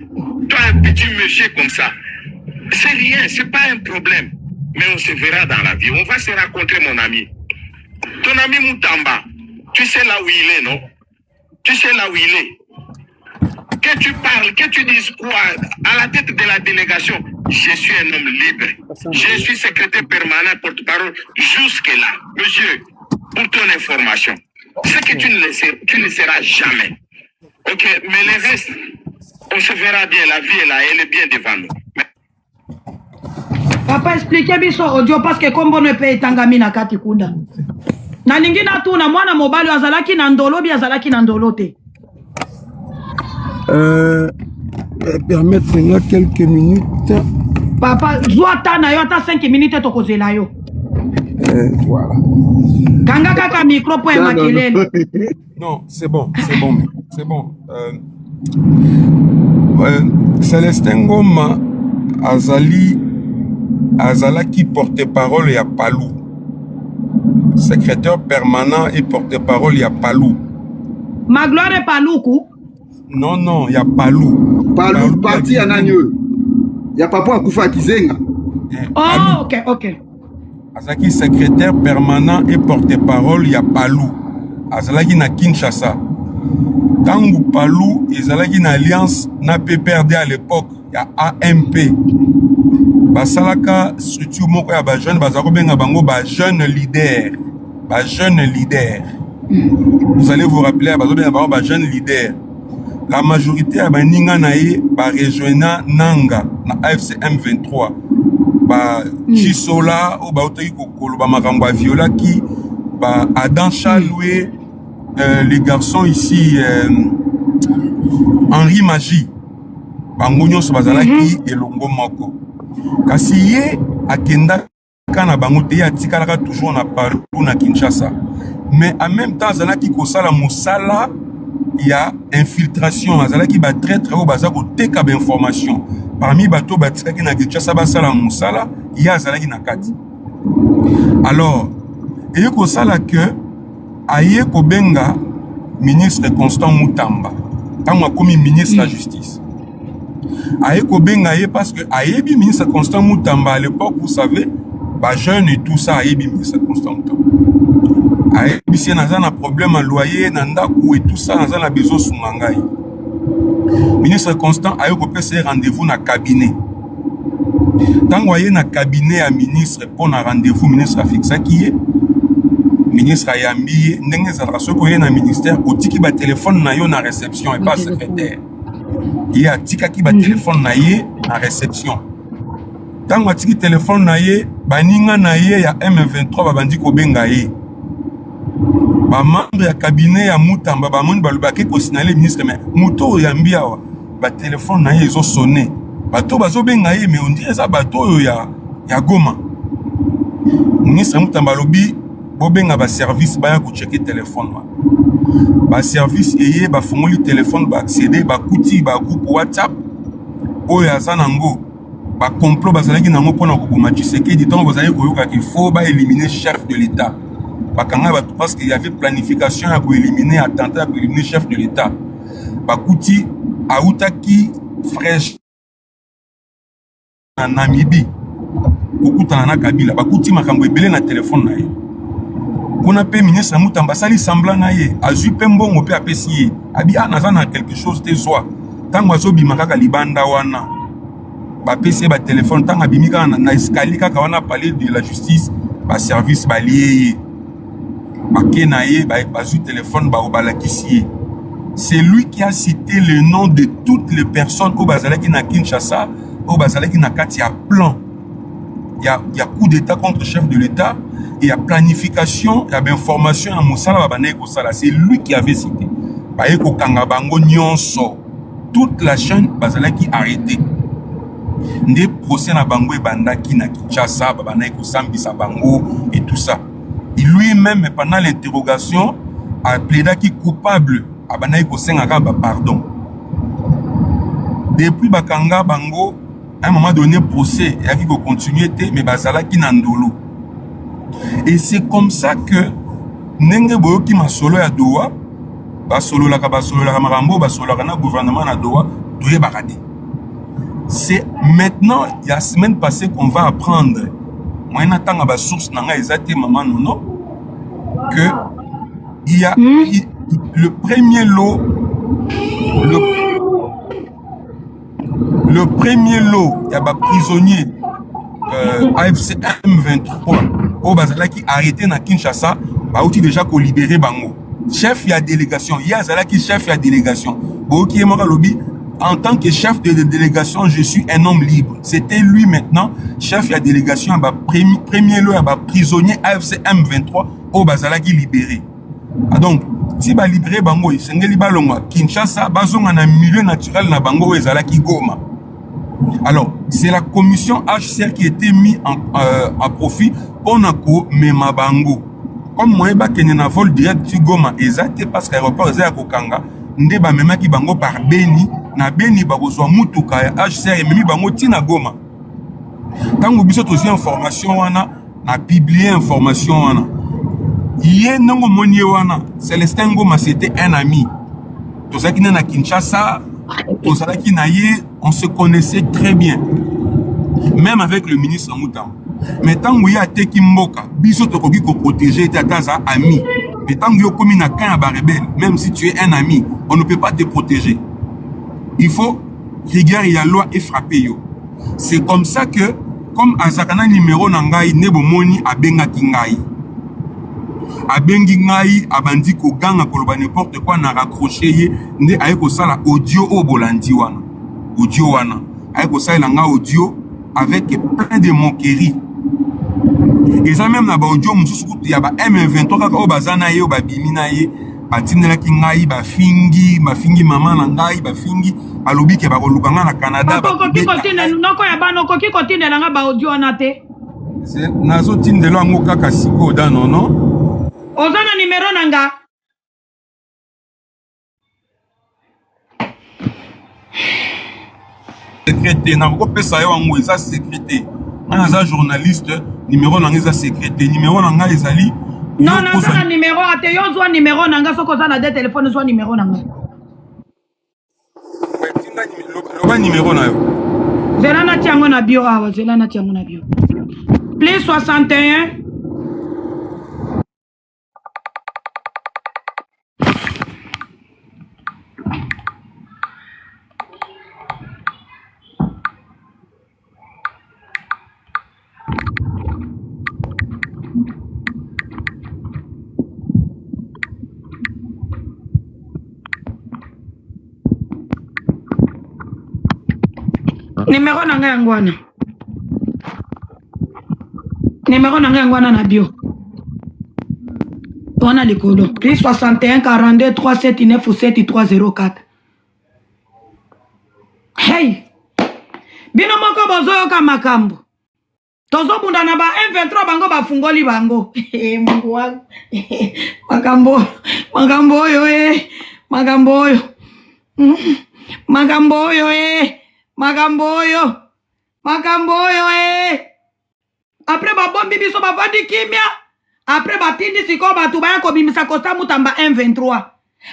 Toi, un petit monsieur comme ça, c'est rien, c'est pas un problème. Mais on se verra dans la vie. On va se rencontrer, mon ami. Ton ami Moutamba, tu sais là où il est, non? Tu sais là où il est. Que tu parles, que tu dises quoi à la tête de la délégation, je suis un homme libre. Je suis secrétaire permanent, porte-parole, jusque-là. Monsieur, pour ton information, ce que tu ne seras jamais. Ok, mais le reste, on se verra bien. La vie est là, elle est bien devant nous. Papa, expliquez biso audio parce que comme on ne peut tangami na kati kunda. Na ningina tu na mwana mobali azalaki na Ndolo bi azalaki na Ndolo te. Permettez-moi quelques minutes. Papa, Zouata na yo ta 5 minutes to kozela yo. Voilà. Kanga kaka micro pour makelele. Non, c'est bon, c'est bon, c'est bon. Célestin Ngoma azalaki porte-parole ya Palou. Secrétaire permanent et porte-parole ya Palou. Magloire est Paloukou. Non, non, il y a Palou. Palou, parti à Nagno. Il y a Papa Akoufa Kizenga. Oh, ok, ok. Azaki secrétaire permanent et porte-parole, il y a Palou. Azalaki na Kinshasa. Tangu Palou, Azalaki na alliance na PPRD à l'époque, il y a AMP. Basalaka structure moko ya ba jeune, bazako benga bango ba jeune leader. Ba jeune leader. Vous allez vous rappeler, bazo benga bango ba jeune leader. La majorité a baninga nae ba rejoindre Nanga na AFC M23 ba Chisola ou ba otaki kokolo ba makambo a viola qui ba Adam Chaloué les garçons ici Henri Magie bango nyonso bazalaki elongo moko kasi ye akenda kana bango te atikalaka toujours na Paris na Kinshasa mais en même temps azalaki kosala mosala. Il y a infiltration, azalaki ba traître au bazako teka ba information. Parmi bato batikaki na Kinshasa basala musala, il y a azalaki na kati. Alors, et ko sala que aye ko benga ministre Constant Moutamba, tango komi ministre de la justice. Aye ko benga ye parce que aye bi ministre Constant Moutamba à l'époque, vous savez, ba jeune et tout ça aye bi ministre Constant Moutamba. Si on a un problème en loyer, nandaku et tout ça, on a besoin de Sungangai. Ministre Constant a eu rendez-vous dans le cabinet. Tant qu'on a un cabinet à ministre pour un rendez-vous, ministre a fixé qui est ministre a yambi, n'engage à la seconde un ministère, au tiki ba téléphone na yo na réception et pas secrétaire. Il y a tika qui ba téléphone na ye na réception. Tango atiki téléphone na ye, baninga na ye ya M23 babandi kobenga ye. Ba membre ya cabinet ya Mutamba ba moni balobaki ko signaler ministre mais moto yambi awa ba téléphone na ye ezo sonner. Bato bazo benga ye mais on dirait ça bato ya Goma. Ministre Mutamba lobi bo benga ba service ba ya ko checker téléphone wa. Ba service eye ba fongoli téléphone ba accéder ba kuti ba groupe WhatsApp oyo azanango. Ba complot bazalaki nango pona ko boma Tshisekedi tant bazali koyoka qu'il faut ba éliminer chef de l'État. Parce qu'il y avait planification pour éliminer, attentat pour éliminer chef de l'État. Bakouti, Aoutaki, fraîche, en Namibie, Okuta na Kabila, Bakouti makambo ebele na téléphone na ye. Kuna pe ministre Mutamba sali semblant na ye, azu pe mbongo pe apesi abi anaza na quelque chose te soi. Tango azobi makaka libanda wana. Ba pesi ba téléphone tango abimika na escalier kaka wana parler de la justice, ba service ba lié. C'est lui qui a cité le nom de toutes les personnes au Bazalaki na Kinshasa, au Bazalaki na Kati, il y a plan. Il y a coup d'état contre le chef de l'État, il y a planification, il y a information à Moussala Babane Kosala. C'est lui qui avait cité. Baeko Kangabango Nyonso. Toute la chaîne Bazalaki arrêtée. Des procès na Bango et Bandaki na Kinshasa, Babane Kosambi Sabango et tout ça. Et lui-même, pendant l'interrogation, a plaidé qu'il est coupable. Pardon. Depuis Bakanga Bango, à un moment donné, procès, il y a qui continuer, mais Bazala qui n'andolo. Et c'est comme ça que Nenge Boyo qui m'a solo à Doha, Basolo la Marambo, Basolo la gouvernement à Doha, Doye Baradi. C'est maintenant, il y a la semaine passée qu'on va apprendre. Moi, j'attends à la source, maman, non, que il y a le premier lot, le premier lot, il y a des prisonniers AFC M23 au Bazala qui arrêté na Kinshasa, bah outil déjà qu'on libéré Bango. Chef il y a délégation, il y a Zala qui chef il y a délégation. Bon qui est mort lobby. En tant que chef de délégation, je suis un homme libre. C'était lui maintenant, chef de la délégation, premier lot, prisonnier AFC M23 au Bazala qui libéré. Donc, si ba libéré Bango, c'est un libalonga. Kinshasa, bazonga na milieu naturel na Bango et Zala qui goma. Alors, c'est la commission HCR qui a été mise à profit pour Nako Mema Bango. Comme moi, je suis en vol direct sur Goma, exact parce que l'aéroport est à Kokanga. Ndeba mema ki bango par Beni na Beni bakozwa mutuka ya HCR memi bango tina Goma. Tango biso tozi information wana na publier information wana. Yé nongo monié wana Célestin Ngoma c'était un ami. Tozaki na Kinshasa, tozaki na ye, on se connaissait très bien. Même avec le ministre Mutamba. Mais tango ya teki mboka, biso tokoki ko protéger tataza ami. Mais tant que tu es un rebelle, même si tu es un ami, on ne peut pas te protéger. Il faut rigueur et la loi et frapper. C'est comme ça que, comme Azakana numéro nangai, nebo moni abenga kingai. Abengi ngai, abandi ko ganga koloba n'importe quoi na raccroché ne aeko sala audio au bolandi wana. Audio wana. Aeko sala nga audio avec plein de moqueries. Et ça même na ba audio mususu ya ba M23 kaka o bazana ye o ba bimina ye batinela ki ngai ba fingi mama na ngai ba fingi alobi ke ba kolukanga na Canada ba ko tine noko ya bano ko ki ko tine nga ba audio na te c'est nazo tine lo ngo kaka siko dano non ozana numéro nanga secrétaire na ko pesa yo ngo eza secrétaire. Un journaliste, numéro nanga secrétaire, numéro nanga ezali. Non, non, ça numéro à te yo zo numéro nanga soko za na de téléphone zo numéro nanga. Le numéro na yo. Zela na tiango na bio awa, zela na tiango na bio. Plus 61 numéro nanga yangwana Numéro nanga ngwana na bio. Tona likolo. Plus 61 42 379 7 304. Hey! Bino moko bozoyoka makambo. Tozobunda na ba M23 bango bafungoli bango. Mungu wangu. Makambo oyo Makambo oyo. Makambo oyo Après babombi biso bavandi kimia. Après batindi siko batu baya kobimisa Costa Mutamba M23.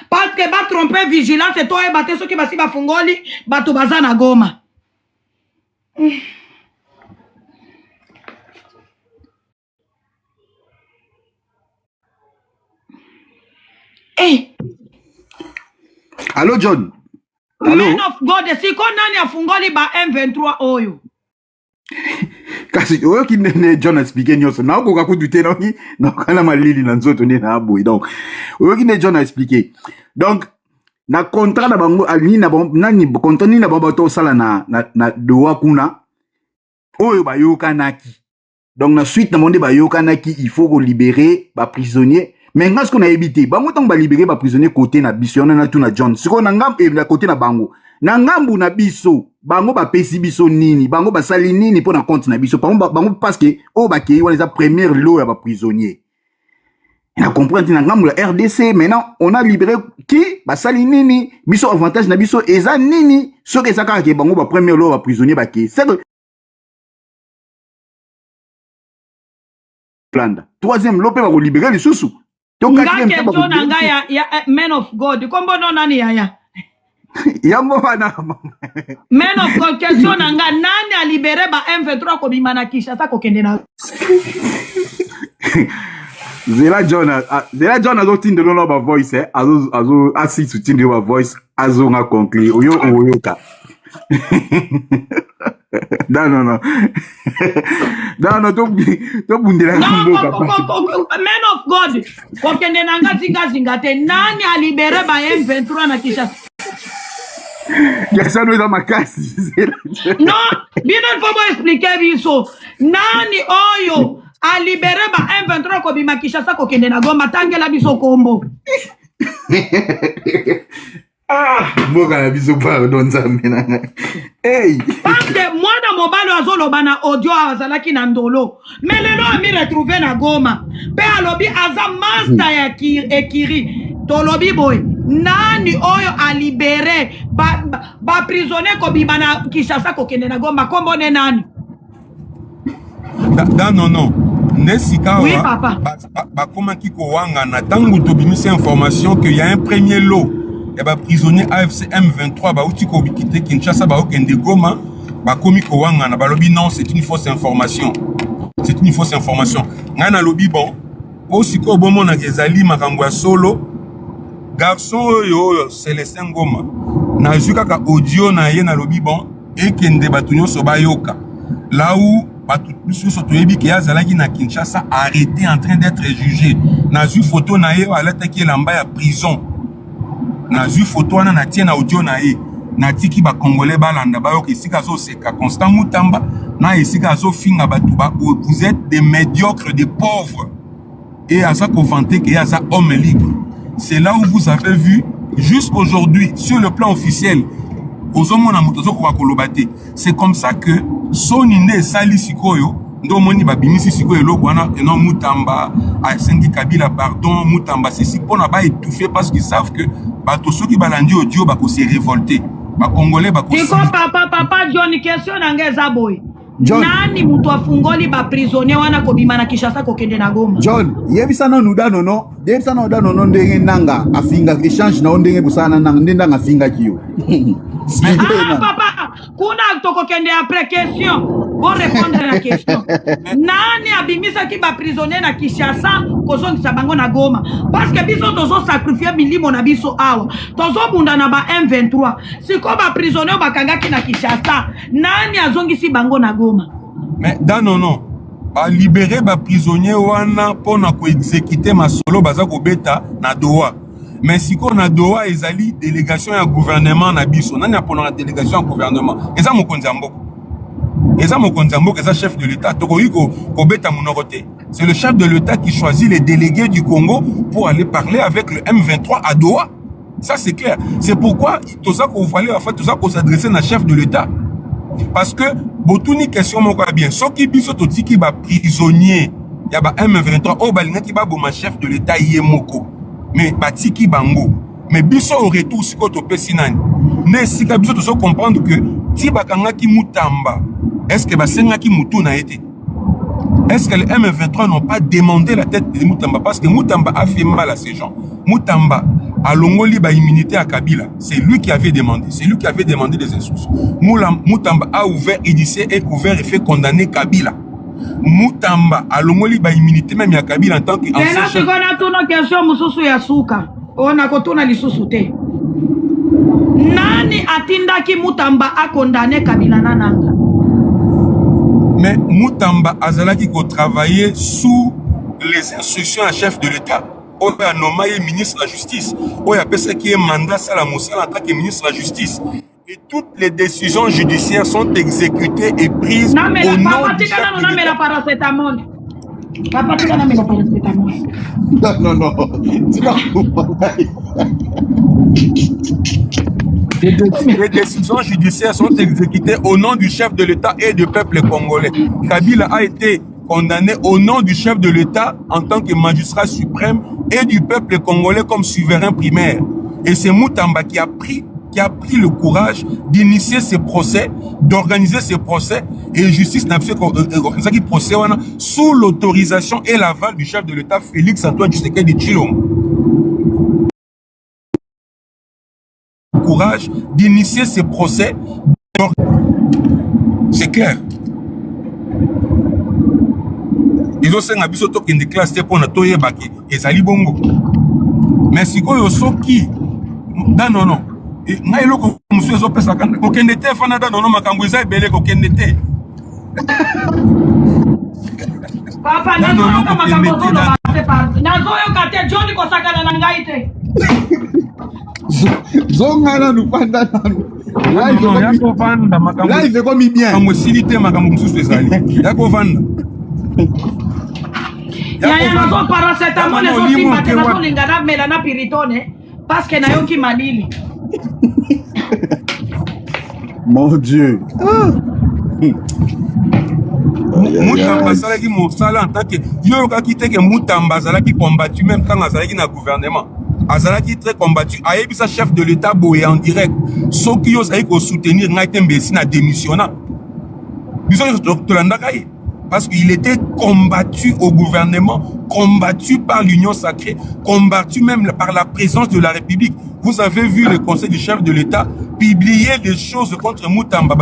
Parce que ba tromper vigilance et toi et bateau soki basi bafungoli batu bazana Goma. Hey. Allô John. Allô. Man of God, siko nani afungoli ba M23 oyo. Kasi oyo ki nene John expliqué nyonso na ko kakudute nongi na kana malili na nzoto ne na boy. Donc oyo ki ne John a expliqué. Donc na contrat na bango alini na nani contrat ni na bango to sala na doa kuna oyo ba yokanaki. Donc na suite na monde ba yokanaki il faut ko libérer ba prisonnier. Mais ngas qu'on a évité bango tang ba libérer ba prisonnier côté na biso na tout na John. Siko na ngam e na côté na bango. Na ngambu na biso bango ba pesi biso nini bango ba sali nini pour na compte na biso bango parce que o ba ki wala za première lot ya ba prisonnier. On a compris na ngambu la RDC maintenant on a libéré qui ba sali nini biso avantage na biso eza nini so que ça ka ke bango ba première lot ba prisonnier ba ki c'est plan. Troisième lot pe ba ko libérer les sous. Donc quatrième pe ba ko ya man of God kombo no nani ya Yambo bana. Men of God, question nanga nani a libéré ba M23 ko bimana Kinshasa ko kende na. Zela John azo tinde no ba voice azo asi to tinde ba voice azo nga conclure oyo ka. Non, to bundela mboka. Men of God, ko kende nanga zinga te nani a libéré ba M23 na Kinshasa. Ça nous est dans ma casse. Non, bien il faut expliquer biso. Nani oyo a libéré ba M23 ko bima Kinshasa ko kende na Goma tangela biso kombo. Mboka na biso pardon zamena. Hey. Parce que moi dans mon balo azoloba na audio azalaki na ndolo. Mais lelo ami retrouver na Goma. Pe alobi aza master ya ekiri. Tolobi boy. Nani oyo a libéré ba prisonnier ko bimana Kinshasa ko kende na Goma kombo ne nani? Non. Nesika oui, papa. Comment qui wanga na tangu to bimisa information qu'il y a un premier lot et ba prisonnier AFC M23 ba uti ko bikite Kinshasa ba okende Goma ba komi ko wanga na balobi non c'est une fausse information. C'est une fausse information. Ngana lobi bon aussi ko bomo na kezali makambo ya solo garçon oyo Célestin Ngoma na zukaka audio na ye na lobi bon ekende batunyo so bayoka là où batu biso to yebi ke azalaki na Kinshasa arrêté en train d'être jugé na zu photo na ye alata ki lamba ya prison na zu photo na tie na audio na ye na tiki ba congolais balanda ba yoka isika zo seka Constant Mutamba na isika zo finga batu ba vous êtes des médiocres, des pauvres et à ça qu'on vantait qu'il y a ça homme libre. C'est là où vous avez vu, jusqu'aujourd'hui, sur le plan officiel, c'est comme ça que Sonine Sali Sikoyo, Ndomoni Babimisi Sikoyo, Logwana, non Mutamba, Asengi Kabila, pardon, Mutamba, c'est si qu'on n'a pas étouffé parce qu'ils savent que Batoso qui balandi audio, Bako s'est révolté. Ba Congolais, Bako s'est papa, Johnny, question n'angeza boy. John. Nani mutu afungoli ba prisonnier wana ko bima na Kinshasa ko kende na Goma. John, yebisa no nuda no. Yebisa no nuda no ndenge nanga afinga échange na ndenge busana nanga ndenda ngafinga kiyo. Papa, kuna toko kende après question. Bon répondre à la question. Nani abimisa ki ba prisonnier na Kinshasa ko zongi bango na Goma. Parce que biso tozo sacrifier milimo na biso awa. Tozo bunda na ba M23. Siko ba prisonnier ba kangaki na Kinshasa. Nani azongi si bango na Goma. Mais non. Ba libérer ba prisonnier wana pona ko exécuter masolo baza ko beta na Doha. Mais si ko na Doha ezali délégation ya gouvernement na biso. Nani apona na délégation ya gouvernement. Eza mokonzi mboko. Et ça, mon Konzambo, c'est chef de l'État. C'est le chef de l'État qui choisit les délégués du Congo pour aller parler avec le M23 à Doha. Ça, c'est clair. C'est pourquoi tout ça qu'on fallait, en fait, tout ça qu'on s'adressait à chef de l'État. Parce que, Botouni question, mon bien. Ce qui biso toti qui va prisonnier, il y a M23, oh, balinga qui va ma chef de l'État, Yemoko. Mais, batiki bango. Mais biso au retour, si koto pesinani. Ne si biso tout ça comprendre que, ti bakanga ki mutamba, est-ce que basenga ki mutu na été? Est-ce que les M23 n'ont pas demandé la tête de Moutamba? Parce que Moutamba a fait mal à ces gens. Moutamba a l'ongoli ba immunité à Kabila. C'est lui qui avait demandé. C'est lui qui avait demandé des instructions. Moutamba a ouvert, édicé et couvert et fait condamner Kabila. Moutamba a l'ongoli ba immunité même à Kabila en tant que... Nani atindaki Moutamba a condamné Kabila nananga? Mais Moutamba Azalaki qui travaillait sous les instructions à chef de l'État. On a nommé ministre de la Justice. On a appelé ça qui est mandat Salamoussala en tant que ministre de la Justice. Et toutes les décisions judiciaires sont exécutées et prises au nom du chef de l'État. Non. Les décisions judiciaires sont exécutées au nom du chef de l'État et du peuple congolais. Kabila a été condamné au nom du chef de l'État en tant que magistrat suprême et du peuple congolais comme souverain primaire. Et c'est Moutamba qui a pris le courage d'initier ces procès, d'organiser ces procès, et justice n'a pas procès sous l'autorisation et l'aval du chef de l'État Félix Antoine Tshisekedi Tshilombo. Courage d'initier ces procès. C'est clair. Ils ont un abisso token de classe pour na toye baki et sali bongo. Mais si ko soki non. Na eloko monsieur zo pesa kan ko kendete fana da non makambo eza ebele ko kendete. Papa na no makambo zo no ba na zo yo kate Johnny ko sakana na ngaite. Zongana nous panda nanu. Là il fait comme bien. Comme silité makambo mususu ezali. Yako vanda. Ya nazo paracetamol zo simba te nazo lingana melana piritone parce que nayoki malili. Mon Dieu. Moutamba salaki mosala en tant que yo ka kité que Moutamba salaki combattu même quand azalaki na gouvernement. Azalaki très combattu. Ayebisa chef de l'État boye en direct. Soki yo sali ko soutenir ngaite mbesi na démissionnant. Biso to landaka ye. Parce qu'il était combattu au gouvernement, combattu par l'Union sacrée, combattu même par la présence de la République. Vous avez vu le conseil du chef de l'État publier des choses contre Moutamba.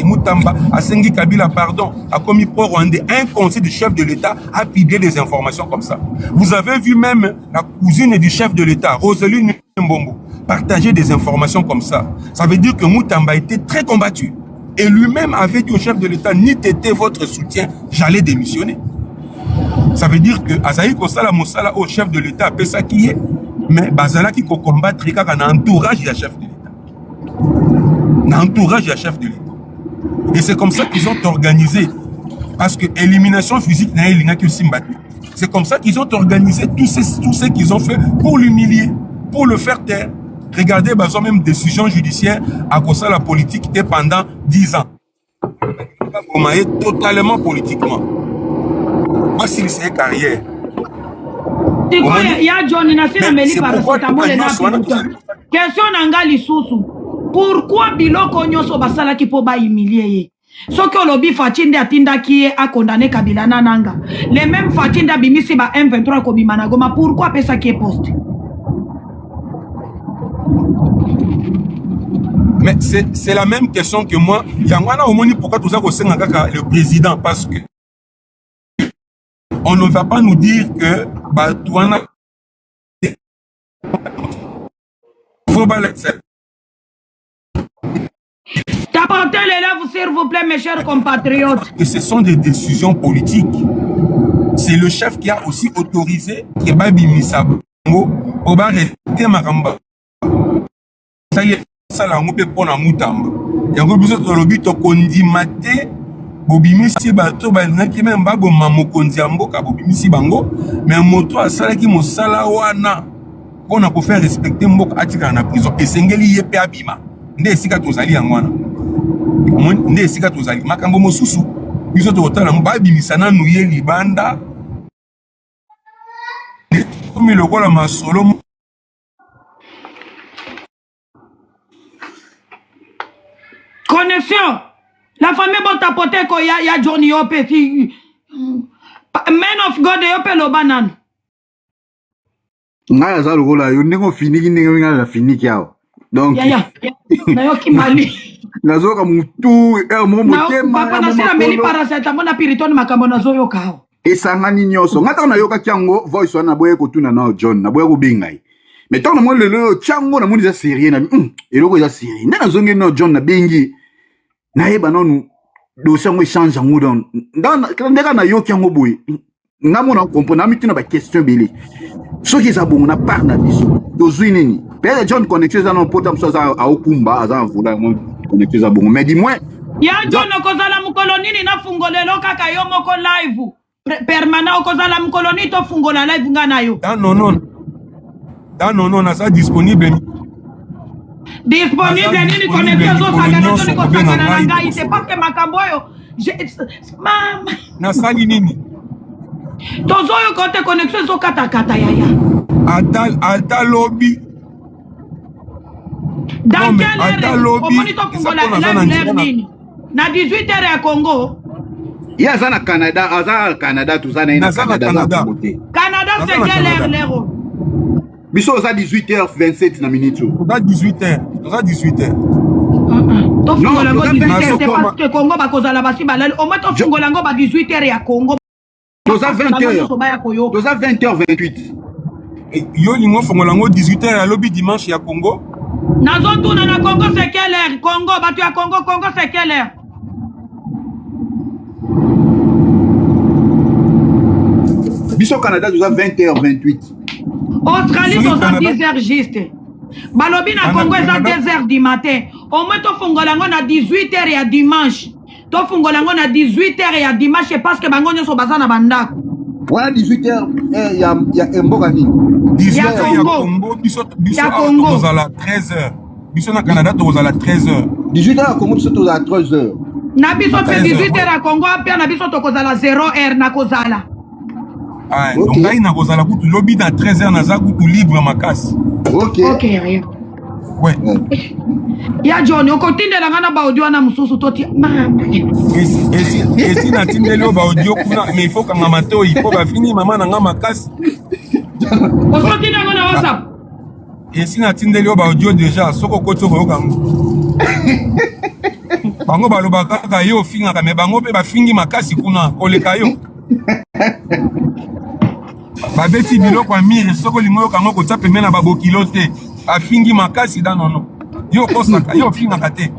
Moutamba a Sengi Kabila, pardon, a commis pro-rwandais. Un conseil du chef de l'État a publié des informations comme ça. Vous avez vu même la cousine du chef de l'État, Rosaline Mbombo, partager des informations comme ça. Ça veut dire que Moutamba était très combattu. Et lui-même avait dit au chef de l'État, ni t'était votre soutien, j'allais démissionner. Ça veut dire que Azaï Kosala Moussala au chef de l'État, après ça qui est, mais Bazala qui combattre quand on a entourage du chef de l'État. L'entourage du chef de l'État. Et c'est comme ça qu'ils ont organisé. Parce que élimination physique n'a pas que Simbattu. C'est comme ça qu'ils ont organisé tout ce qu'ils ont fait pour l'humilier, pour le faire taire. Regardez, ils ont même décision judiciaire à cause de la politique était pendant 10 ans. Vous est totalement politiquement. Moi, si c'est carrière. Il y a Johnny Nassina Meli par question Nangali Soussou. Pourquoi Biloko Nyoso Basala qui peut pas humilier? Ce que lobby Fatinde Atinda qui a condamné Kabila Nananga. Les mêmes Fatinda Bimisi ba M23 Kobimanagoma. Pourquoi Pesa qui est posté? Mais c'est la même question que moi. Yangwana Omoni, pourquoi tout ça le président? Parce que on ne va pas nous dire que Batouana faut pas l'accepter. T'apportez les lèvres, s'il vous plaît, mes chers compatriotes. Et ce sont des décisions politiques. C'est le chef qui a aussi autorisé que Babi Misabo au bar et Maramba. Ça y est, ça l'a coupé pour la Moutamba. Il y a un peu de lobby to condimate bobimisi bato balingaki même baboma mokonzi ya mboka bobimisi bango mais moto asalaki mosala wana mpona kofaire respecter mboka atikala na prison esengeli ye mpe abima nde esika tozali yango wana nde esika tozali makambo mosusu biso tokotala babimisa nanu ye libanda komi lokola masolo. Connexion. La famille bon tapoter ko ya Johnny Ope si man of God Ope lo banan. Ngaya za lokola yo ndenge finiki ndenge ngala finiki yao. Donc ya. Na yo kimali. Nazoka mutu mo motema. Papa na sila meli paracetamol na piriton makambo na zoyo kao. Esangani nyoso ngata na yoka kyango voice wana boye kotuna na John na boye kubingai. Mais tant mo lelo chango na moni za série na eloko za série. Nana zonge no John na bengi. Na yeba nonu dossier ngo change ngudon. Ndeka na yoki yango boye. Ngamo na comprendre mitina ba question belé. Ce qui est bon na part na biso. Dozui nini. Père John connecté za no potam so za aokumba aza vula mo connecté za bon. Mais dis-moi ya John okozala mukolo nini na fungolelo kaka yo moko live. Permanent okozala mkoloni to fungola live ngana yo. Non, ça disponible. Disponible nini connecté zo sagana to ko sagana ngai c'est pas que makambo yo. Mama. Na sali nini? Tozo yo kote connexion zo kata yaya. Ata lobby. Dans quelle heure? Au monito fungola live nini? Na 18h ya Congo. Il y a ça Canada, tout ça, Canada. Canada, c'est quelle heure, l'héros? Biso, ça 18h27 na minute. Ça 18h. Ça 18h. Non, c'est parce que Congo va causer la basi balal. Au moins, tu fungo lango ba 18h ya Congo. Toza 20h. Toza 20h28. Yo lingo fungo lango 18h à lobby dimanche ya Congo. Nazo tuna na Congo, c'est quelle heure? Congo, batu ya Congo, c'est quelle heure? Biso Canada, nous avons 20h28. Australie, nous avons 10h juste. Balobi na Congo, ils ont 2h du matin. Au moins, tu fungolango na 18h et à dimanche. Tu fungolango na 18h et à dimanche parce que bango nyoso baza na bandako. Voilà 18h, il y a Mbogani. 18h, il y a Congo. Biso à la 13h. Biso na Canada, tu à la 13h. 18h à Congo, biso à 13h. Na biso 18h à Congo, puis na biso to kozala 0h na kozala. Ah, donc là, il n'a pas le lobby dans 13h, il a tout libre ma casse. Ok. Rien. Ouais. Ya John, au côté de la gana ba audio na mususu toti. Et si na tindelo ba audio kuna, mais il faut que ngamato il faut ba fini maman na ngama casse. Au côté de la WhatsApp. Et si na tindelo ba audio déjà, soko koto ba yokango. Bango ba lobaka ka yo finga ka me bango pe ba fingi makasi kuna koleka yo. Babeti biloko ya mire soko limoyo kango kotya pembeni na babokilo te afingi makasi da nono yo kosaka yo fingaka te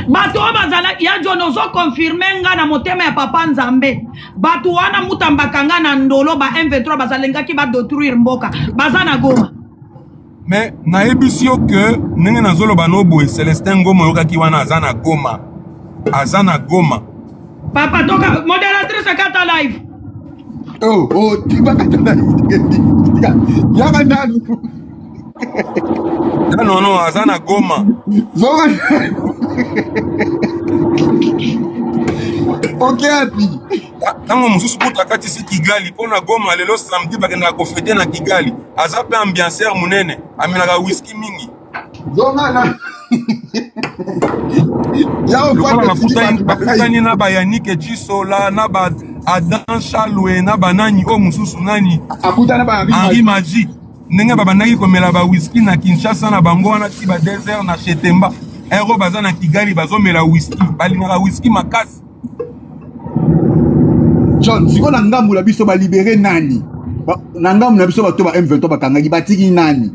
bato oyo bazala ya John ozo confirme nga na motema ya papa Nzambe bato wana mutambaka nga na ndolo ba M23 bazalengaki badetruire mboka baza na Goma. mais nayebisi yo ke ndenge nazoloba no boye Celestin Ngoma oyokaki wana aza na Goma. Papa, toka modératrice kata live. Oh, tiba kata live. Yaka nani. Non, azana Goma. Ok, api. Tango mususu kuta kati si Kigali, pona Goma lelo samedi bakenda ko fete na Kigali. Aza pe ambianceur munene, amenaka whisky mingi. Zonga na. Bakutani na ba Yannick Jisola na ba Adam Chalwe na ba nani o mususu nani akutana ba Henri Maji ndenge babandaki komela ba whisky na Kinshasa na bango wana ti ba désert na Chetemba ero baza na Kigali bazomela whisky balingaka whisky makasi. John siko na ngambu na biso ba libérer nani na ngambu na biso bato ba M23 bakangaki batiki nani.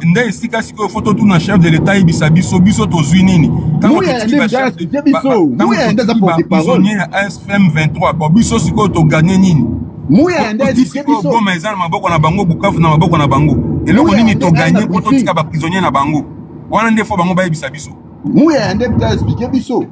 Nde esika sikoyo photo tout na chef de l'état ibisa biso tozwi nini tango prisonnier ya FM 23 po biso sikoyo toganye nini Goma eza na maboko na bango Bukavu na maboko na bango eloko nini toganye po totika ba prisonnier na bango wana nde fo bango bayebisa biso Mouya nde bita expliquer biso.